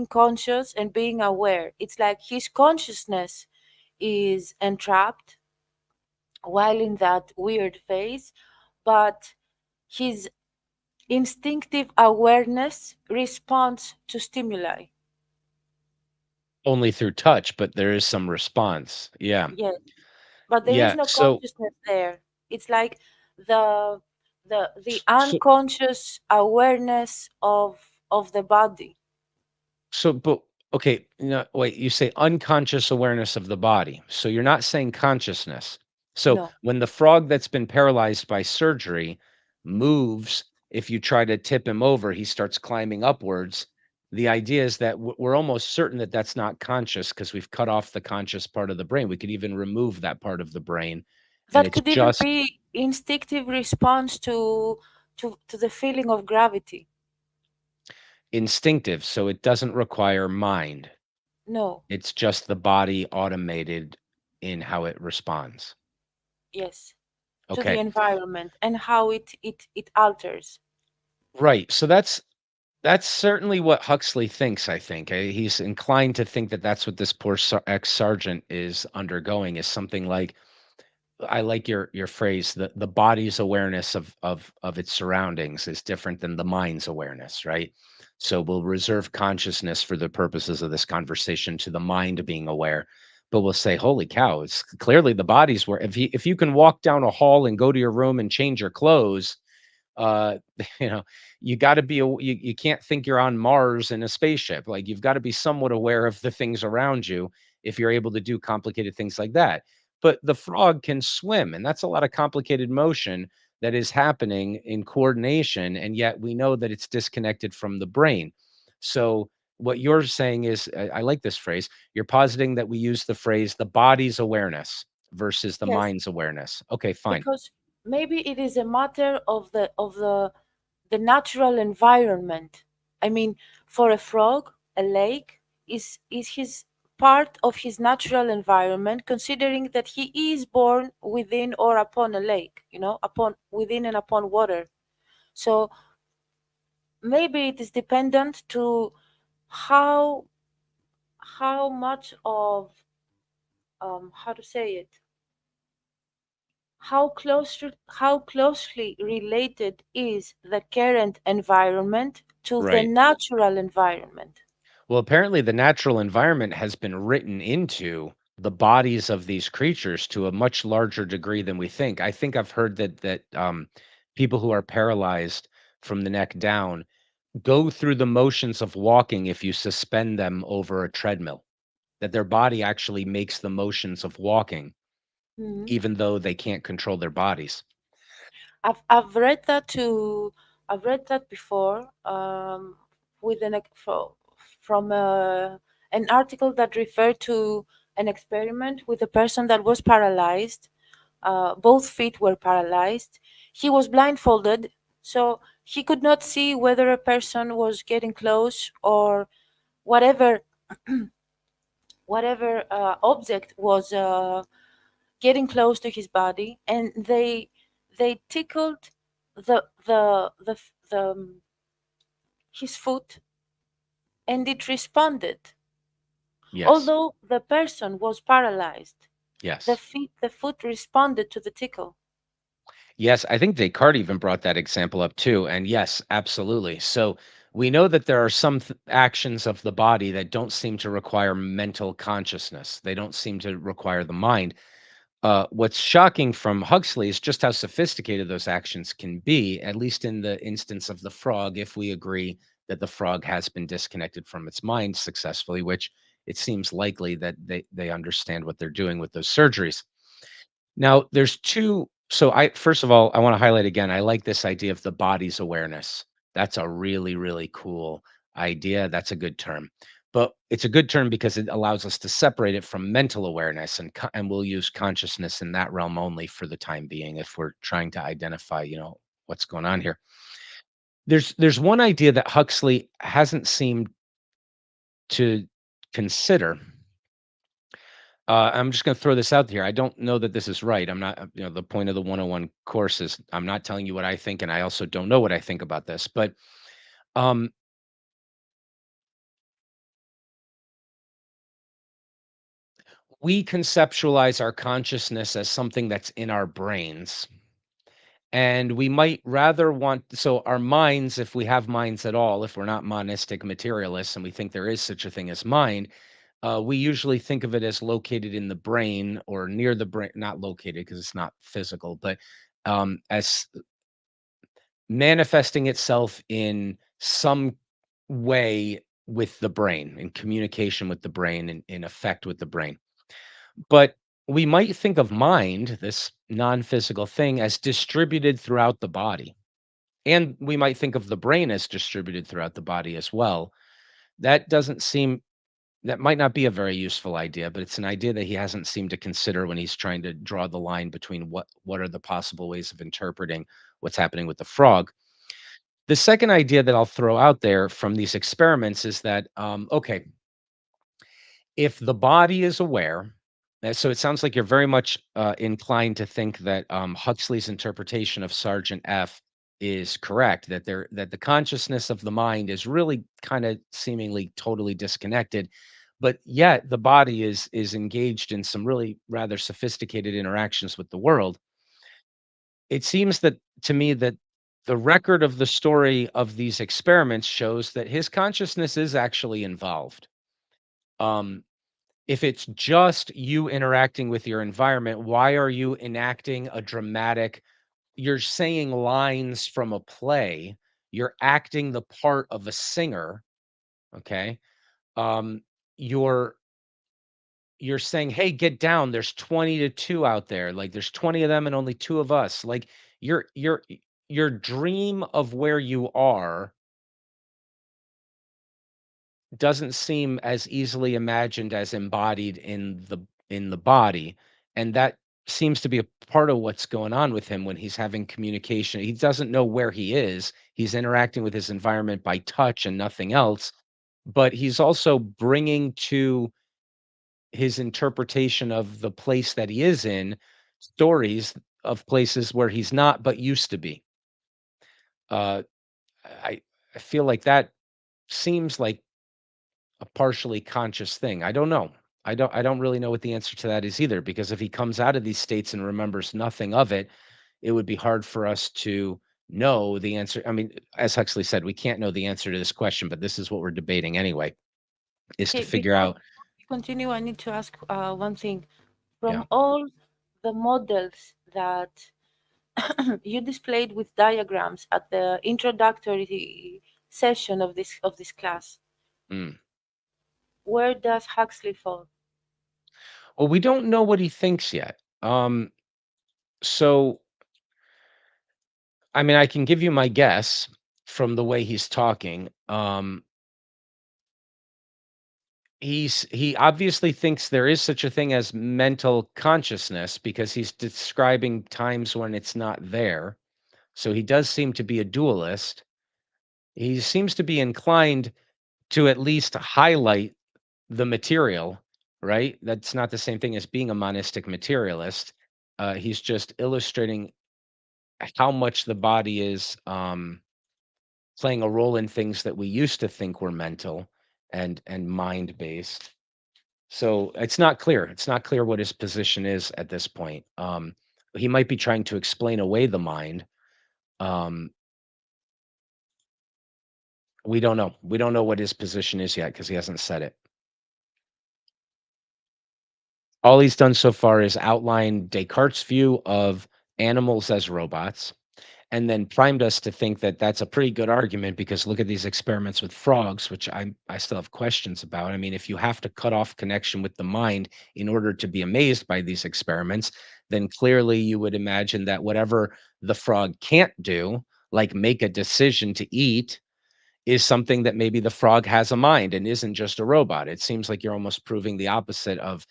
conscious and being aware. It's like his consciousness is entrapped while in that weird phase, but his instinctive awareness responds to stimuli. only through touch, but there is some response. Yeah. Yes, but there is Yeah. no So, consciousness there. It's like the the so, unconscious awareness of the body. but okay, wait, you say unconscious awareness of the body. So you're not saying consciousness. So No, when the frog that's been paralyzed by surgery moves, if you try to tip him over, he starts climbing upwards. The idea is that we're almost certain that that's not conscious because we've cut off the conscious part of the brain. We could even remove that part of the brain, and that it's could even just be instinctive response to the feeling of gravity. instinctive. So it doesn't require mind. No, It's just the body automated in how it responds. yes, to the Okay. environment and how it alters. Right. So That's certainly what Huxley thinks, I think. He's inclined to think that that's what this poor ex-sergeant is undergoing is something like I like your phrase, the body's awareness of its surroundings is different than the mind's awareness, right? So we'll reserve consciousness for the purposes of this conversation to the mind being aware, but we'll say, "Holy cow, it's clearly the body's where if you can walk down a hall and go to your room and change your clothes, uh you know you got to be you can't think you're on Mars in a spaceship. Like you've got to be somewhat aware of the things around you if you're able to do complicated things like that. But the frog can swim, and that's a lot of complicated motion that is happening in coordination, and yet we know that it's disconnected from the brain. So what you're saying is I like this phrase. You're positing that we use the phrase the body's awareness versus the Yes, mind's awareness. Okay, fine. because maybe it is a matter of the natural environment. I mean, for a frog, a lake is his part of his natural environment, considering that he is born within or upon a lake, upon within and upon water. So maybe it is dependent to how how much of how to say it, how closely related is the current environment to the Right. natural environment. Well, apparently the natural environment has been written into the bodies of these creatures to a much larger degree than we think. I think I've heard that people who are paralyzed from the neck down go through the motions of walking if you suspend them over a treadmill. That their body actually makes the motions of walking, Mhm. even though they can't control their bodies. I've read that too. I've read that before, with from an article that referred to an experiment with a person that was paralyzed. Both feet were paralyzed. He was blindfolded, so he could not see whether a person was getting close or whatever whatever object was getting close to his body, and they tickled the his foot, and it responded. Yes. Although the person was paralyzed, Yes. the foot responded to the tickle. Yes, I think Descartes even brought that example up too. And yes, absolutely. So we know that there are some actions of the body that don't seem to require mental consciousness. They don't seem to require the mind. What's shocking from Huxley is just how sophisticated those actions can be, at least in the instance of the frog, if we agree that the frog has been disconnected from its mind successfully, which it seems likely that they understand what they're doing with those surgeries. Now, there's 2 so I first of all, I wanna highlight again, I like this idea of the body's awareness. That's a really, really cool idea, that's a good term. But it's a good term because it allows us to separate it from mental awareness, and we'll use consciousness in that realm only for the time being if we're trying to identify, what's going on here. There's one idea that Huxley hasn't seemed to consider. I'm just going to throw this out here. I don't know that this is right. I'm not, the point of the 101 course is I'm not telling you what I think, and I also don't know what I think about this. But um, we conceptualize our consciousness as something that's in our brains. And we might rather want, so our minds, if we have minds at all, if we're not monistic materialists and we think there is such a thing as mind, we usually think of it as located in the brain or near the brain, not located because it's not physical, but as manifesting itself in some way with the brain, in communication with the brain, and in effect with the brain. But we might think of mind, this non-physical thing, as distributed throughout the body. And we might think of the brain as distributed throughout the body as well. That doesn't seem that might not be a very useful idea, but it's an idea that he hasn't seemed to consider when he's trying to draw the line between what are the possible ways of interpreting what's happening with the frog. The second idea that I'll throw out there from these experiments is that, okay, if the body is aware, so it sounds like you're very much inclined to think that Huxley's interpretation of Sergeant F. is correct, that the consciousness of the mind is really kind of seemingly totally disconnected, but yet the body is engaged in some really rather sophisticated interactions with the world. It seems that to me that the record of the story of these experiments shows that his consciousness is actually involved. Um, if it's just you interacting with your environment, why are you enacting a dramatic, you're saying lines from a play, you're acting the part of a singer, okay? Um, you're you're saying, "Hey, get down. There's 20 to 2 out there. Like there's 20 of them and only 2 of us." Like your dream of where you are doesn't seem as easily imagined as embodied in the body, and that seems to be a part of what's going on with him when he's having communication. He doesn't know where he is. He's interacting with his environment by touch and nothing else, but he's also bringing to his interpretation of the place that he is in stories of places where he's not but used to be. Uh, I I feel like that seems like a partially conscious thing. I don't know. I don't really know what the answer to that is either, because if he comes out of these states and remembers nothing of it, it would be hard for us to know the answer. I mean, as Huxley said, we can't know the answer to this question, but this is what we're debating anyway, is to Okay, figure before out. we continue, I need to ask one thing. Yeah. From all the models that you displayed with diagrams at the introductory session of this class, Mm. where does Huxley fall? Well, we don't know what he thinks yet. So I mean, I can give you my guess from the way he's talking. He obviously thinks there is such a thing as mental consciousness because he's describing times when it's not there. So he does seem to be a dualist. He seems to be inclined to at least highlight the material, right? That's not the same thing as being a monistic materialist. He's just illustrating how much the body is playing a role in things that we used to think were mental and mind based. So it's not clear. It's not clear what his position is at this point. He might be trying to explain away the mind. Um, we don't know. We don't know what his position is yet because he hasn't said it. All he's done so far is outline Descartes' view of animals as robots, and then primed us to think that that's a pretty good argument because look at these experiments with frogs, which I still have questions about. I mean, if you have to cut off connection with the mind in order to be amazed by these experiments, then clearly you would imagine that whatever the frog can't do, like make a decision to eat, is something that maybe the frog has a mind and isn't just a robot. It seems like you're almost proving the opposite of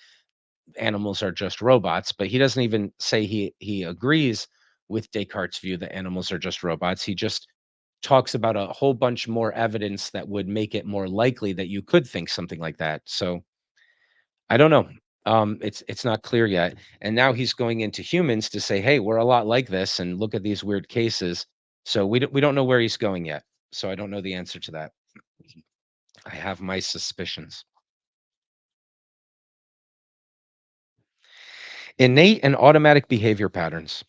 animals are just robots, but he doesn't even say he agrees with Descartes' view that animals are just robots. He just talks about a whole bunch more evidence that would make it more likely that you could think something like that. So I don't know. It's not clear yet. And now he's going into humans to say, "Hey, we're a lot like this, and look at these weird cases." So we don't know where he's going yet. So I don't know the answer to that. I have my suspicions. Innate and automatic behavior patterns.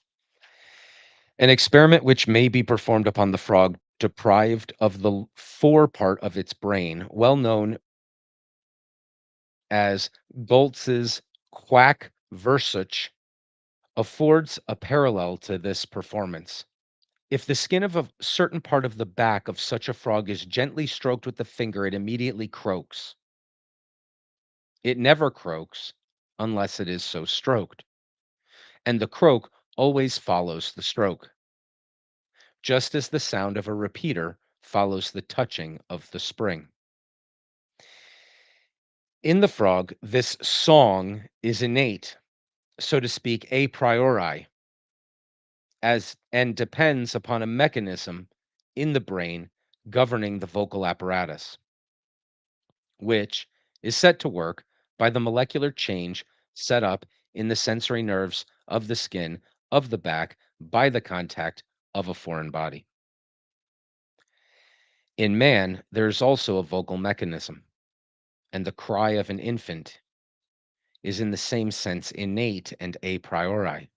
An experiment which may be performed upon the frog deprived of the fore part of its brain, well known as Goltz's quack versuch, affords a parallel to this performance. If the skin of a certain part of the back of such a frog is gently stroked with the finger, it immediately croaks. It never croaks unless it is so stroked, and the croak always follows the stroke, just as the sound of a repeater follows the touching of the spring. In the frog, this song is innate, so to speak, a priori, as and depends upon a mechanism in the brain governing the vocal apparatus, which is set to work by the molecular change set up in the sensory nerves of the skin of the back by the contact of a foreign body. In man, there's also a vocal mechanism, and the cry of an infant is in the same sense innate and a priori,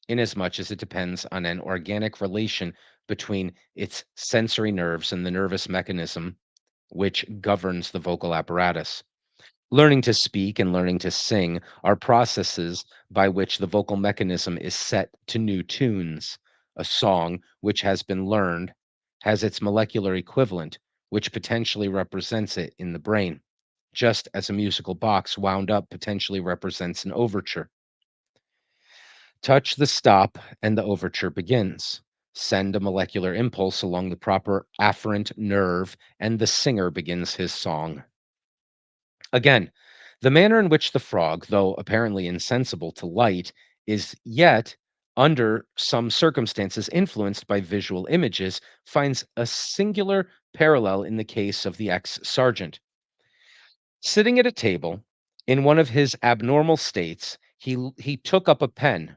inasmuch as it depends on an organic relation between its sensory nerves and the nervous mechanism which governs the vocal apparatus. Learning to speak and learning to sing are processes by which the vocal mechanism is set to new tunes. A song which has been learned has its molecular equivalent, which potentially represents it in the brain, just as a musical box wound up potentially represents an overture. Touch the stop, and the overture begins. Send a molecular impulse along the proper afferent nerve, and the singer begins his song. Again, the manner in which the frog, though apparently insensible to light, is yet, under some circumstances, influenced by visual images, finds a singular parallel in the case of the ex sergeant. Sitting at a table, in one of his abnormal states, he took up a pen,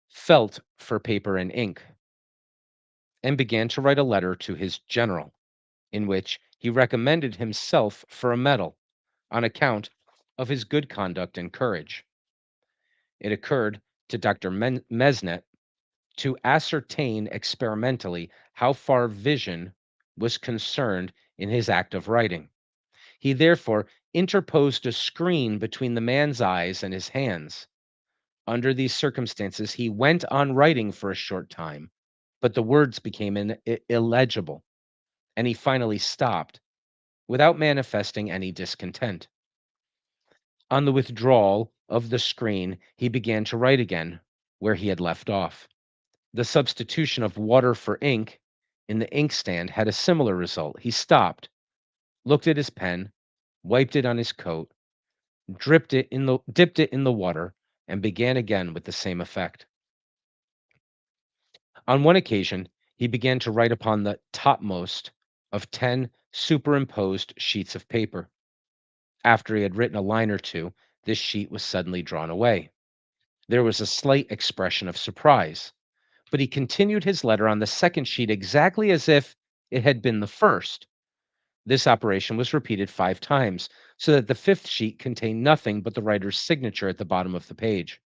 felt for paper and ink, and began to write a letter to his general, in which he recommended himself for a medal on account of his good conduct and courage. It occurred to Dr. Mesnet to ascertain experimentally how far vision was concerned in his act of writing. He therefore interposed a screen between the man's eyes and his hands. Under these circumstances, he went on writing for a short time, but the words became illegible, and he finally stopped without manifesting any discontent. On the withdrawal of the screen, he began to write again where he had left off. The substitution of water for ink in the inkstand had a similar result. He stopped, looked at his pen, wiped it on his coat, dipped it in the water, and began again with the same effect. On one occasion, he began to write upon the topmost of 10 superimposed sheets of paper. After he had written a line or two, this sheet was suddenly drawn away. There was a slight expression of surprise, but he continued his letter on the second sheet exactly as if it had been the first. This operation was repeated 5 times, so that the fifth sheet contained nothing but the writer's signature at the bottom of the page.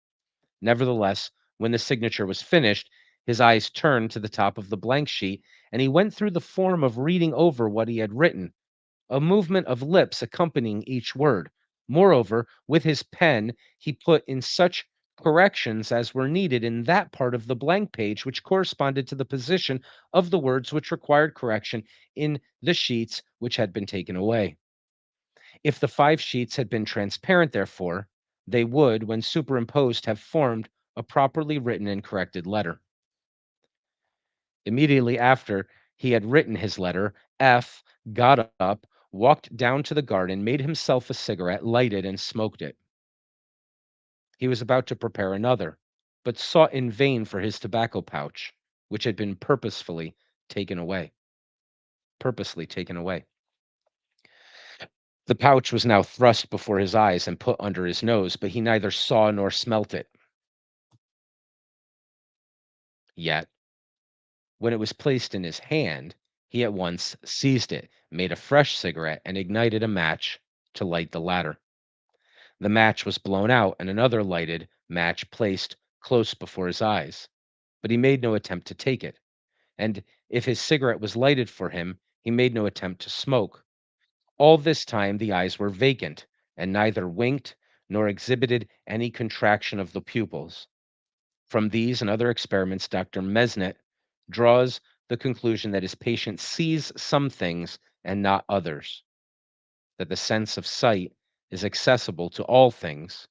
Nevertheless, when the signature was finished, his eyes turned to the top of the blank sheet, and he went through the form of reading over what he had written, a movement of lips accompanying each word. Moreover, with his pen, he put in such corrections as were needed in that part of the blank page which corresponded to the position of the words which required correction in the sheets which had been taken away. If the 5 sheets had been transparent, therefore, they would, when superimposed, have formed a properly written and corrected letter. Immediately after he had written his letter, F got up, walked down to the garden, made himself a cigarette, lighted, and smoked it. He was about to prepare another, but sought in vain for his tobacco pouch, which had been purposely taken away. The pouch was now thrust before his eyes and put under his nose, but he neither saw nor smelt it. Yet, when it was placed in his hand, he at once seized it, made a fresh cigarette, and ignited a match to light the latter. The match was blown out, and another lighted match placed close before his eyes, but he made no attempt to take it, and if his cigarette was lighted for him, he made no attempt to smoke. All this time the eyes were vacant, and neither winked nor exhibited any contraction of the pupils. From these and other experiments, Dr. Mesnet draws the conclusion that his patient sees some things and not others, that the sense of sight is accessible to all things,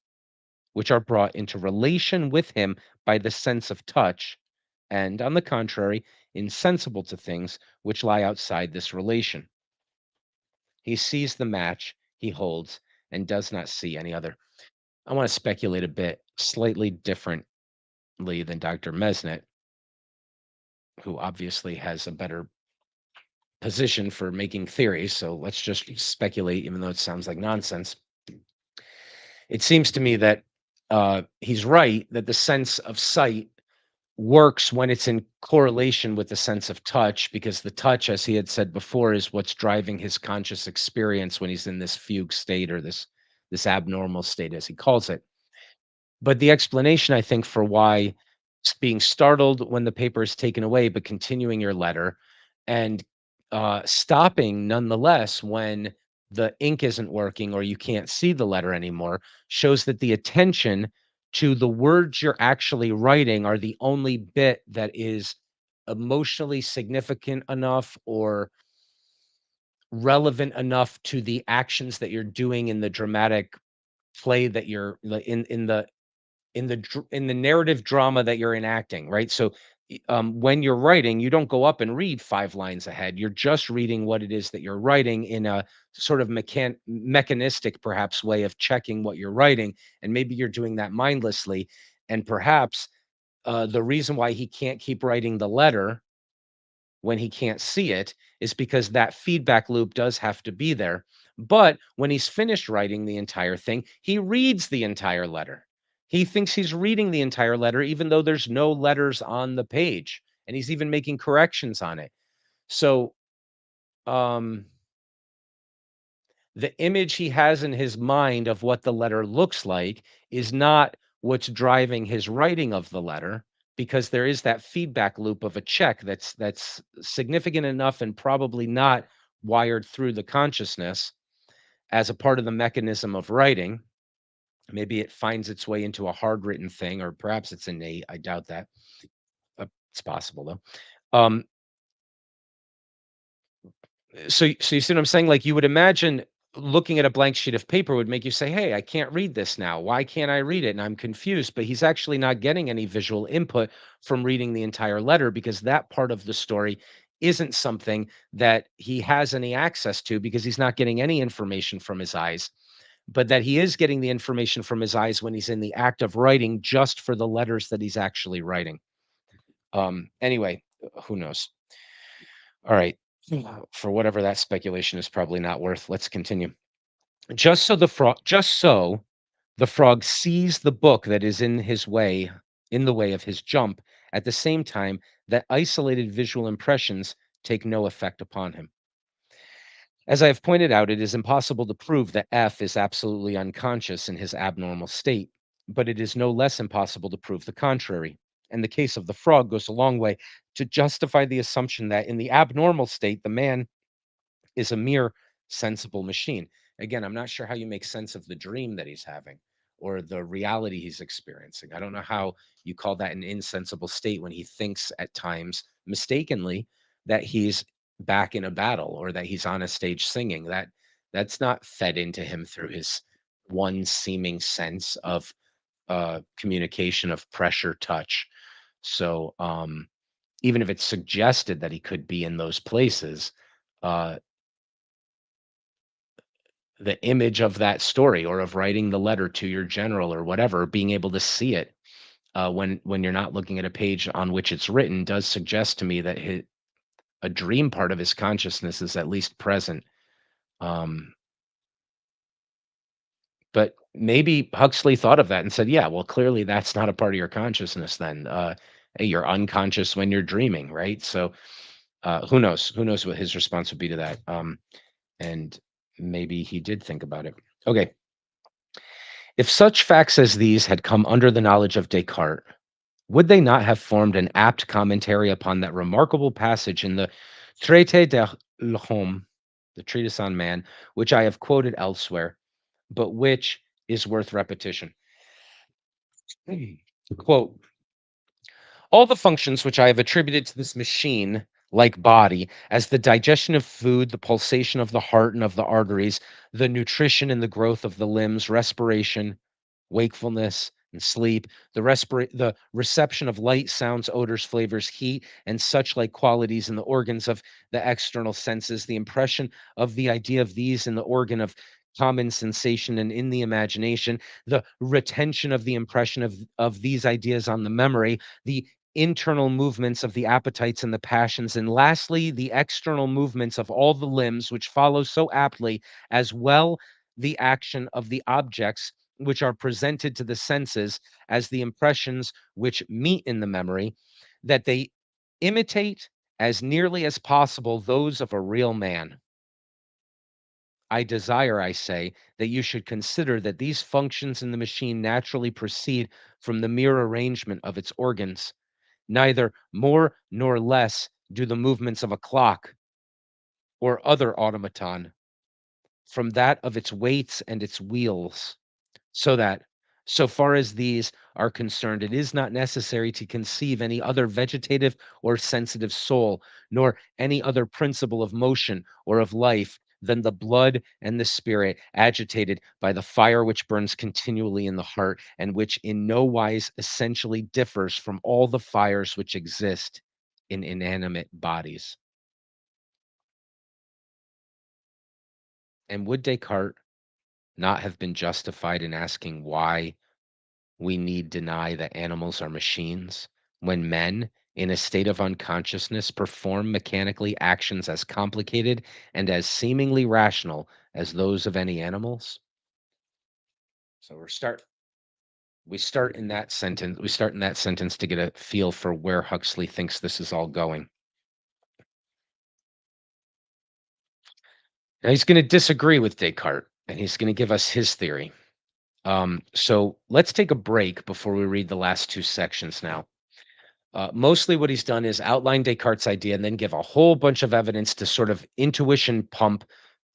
which are brought into relation with him by the sense of touch, and, on the contrary, insensible to things which lie outside this relation. He sees the match he holds and does not see any other. I want to speculate a bit, slightly differently than Dr. Mesnet, who obviously has a better position for making theories. So let's just speculate, even though it sounds like nonsense. It seems to me that he's right that the sense of sight works when it's in correlation with the sense of touch, because the touch, as he had said before, is what's driving his conscious experience when he's in this fugue state, or this abnormal state, as he calls it. But the explanation, I think, for why being startled when the paper is taken away, but continuing your letter, and stopping nonetheless when the ink isn't working or you can't see the letter anymore, shows that the attention to the words you're actually writing are the only bit that is emotionally significant enough or relevant enough to the actions that you're doing in the dramatic play that you're in the narrative drama that you're enacting, right? So, when you're writing, you don't go up and read 5 lines ahead. You're just reading what it is that you're writing in a sort of mechanistic, perhaps, way of checking what you're writing, and maybe you're doing that mindlessly. And perhaps, the reason why he can't keep writing the letter when he can't see it is because that feedback loop does have to be there. But when he's finished writing the entire thing, he reads the entire letter. He thinks he's reading the entire letter, even though there's no letters on the page. And he's even making corrections on it. So, um, the image he has in his mind of what the letter looks like is not what's driving his writing of the letter, because there is that feedback loop of a check that's significant enough and probably not wired through the consciousness as a part of the mechanism of writing. Maybe it finds its way into a hard written thing, or perhaps it's innate. I doubt that. It's possible though. So you see what I'm saying? Like, you would imagine looking at a blank sheet of paper would make you say, "Hey, I can't read this now. Why can't I read it? And I'm confused." But he's actually not getting any visual input from reading the entire letter, because that part of the story isn't something that he has any access to, because he's not getting any information from his eyes. But that he is getting the information from his eyes when he's in the act of writing, just for the letters that he's actually writing. Anyway, who knows? All right. For whatever that speculation is probably not worth, let's continue. Just so the frog sees the book that is in the way of his jump, at the same time that isolated visual impressions take no effect upon him. As I have pointed out, it is impossible to prove that F is absolutely unconscious in his abnormal state, but it is no less impossible to prove the contrary. And the case of the frog goes a long way to justify the assumption that in the abnormal state, the man is a mere sensible machine. Again, I'm not sure how you make sense of the dream that he's having or the reality he's experiencing. I don't know how you call that an insensible state when he thinks at times mistakenly that he's back in a battle or that he's on a stage singing. That's not fed into him through his one seeming sense of communication of pressure touch. So even if it's suggested that he could be in those places, uh, the image of that story, or of writing the letter to your general or whatever, being able to see it when you're not looking at a page on which it's written, does suggest to me that a dream part of his consciousness is at least present. Um, but maybe Huxley thought of that and said, "Yeah, well, clearly that's not a part of your consciousness. Then hey, you're unconscious when you're dreaming, right?" So who knows? Who knows what his response would be to that? And maybe he did think about it. Okay. If such facts as these had come under the knowledge of Descartes, would they not have formed an apt commentary upon that remarkable passage in the Traité de l'Homme, the treatise on man, which I have quoted elsewhere, but which is worth repetition? Quote, all the functions which I have attributed to this machine like body, as the digestion of food, the pulsation of the heart and of the arteries, the nutrition and the growth of the limbs, respiration, wakefulness and sleep, the reception of light, sounds, odors, flavors, heat, and such like qualities in the organs of the external senses, the impression of the idea of these in the organ of common sensation and in the imagination, the retention of the impression of these ideas on the memory, the internal movements of the appetites and the passions, and lastly, the external movements of all the limbs, which follow so aptly, as well the action of the objects which are presented to the senses as the impressions which meet in the memory, that they imitate as nearly as possible those of a real man. I desire, I say, that you should consider that these functions in the machine naturally proceed from the mere arrangement of its organs. Neither more nor less do the movements of a clock or other automaton from that of its weights and its wheels. So that, so far as these are concerned, it is not necessary to conceive any other vegetative or sensitive soul, nor any other principle of motion or of life than the blood and the spirit agitated by the fire which burns continually in the heart, and which in no wise essentially differs from all the fires which exist in inanimate bodies. And would Descartes not have been justified in asking why we need deny that animals are machines when men, in a state of unconsciousness, perform mechanically actions as complicated and as seemingly rational as those of any animals? So we start in that sentence to get a feel for where Huxley thinks this is all going. Now he's going to disagree with Descartes, and he's going to give us his theory. So let's take a break before we read the last two sections now. Mostly what he's done is outline Descartes' idea and then give a whole bunch of evidence to sort of intuition pump,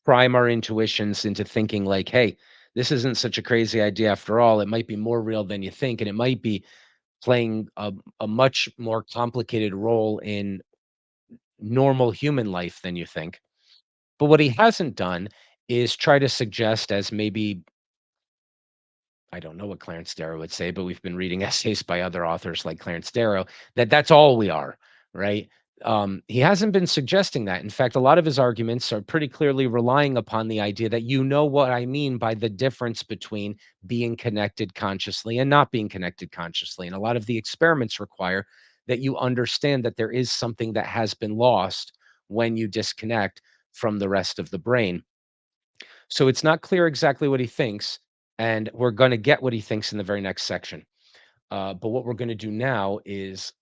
prime our intuitions into thinking like, hey, this isn't such a crazy idea after all. It might be more real than you think, and it might be playing a much more complicated role in normal human life than you think. But what he hasn't done is try to suggest, as maybe I don't know what Clarence Darrow would say, but we've been reading essays by other authors like Clarence Darrow, that that's all we are, right? He hasn't been suggesting that. In fact, a lot of his arguments are pretty clearly relying upon the idea that you know what I mean by the difference between being connected consciously and not being connected consciously. And a lot of the experiments require that you understand that there is something that has been lost when you disconnect from the rest of the brain. So it's not clear exactly what he thinks, and we're going to get what he thinks in the very next section. But what we're going to do now is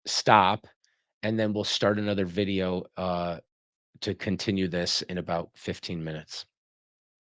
stop, and then we'll start another video to continue this in about 15 minutes.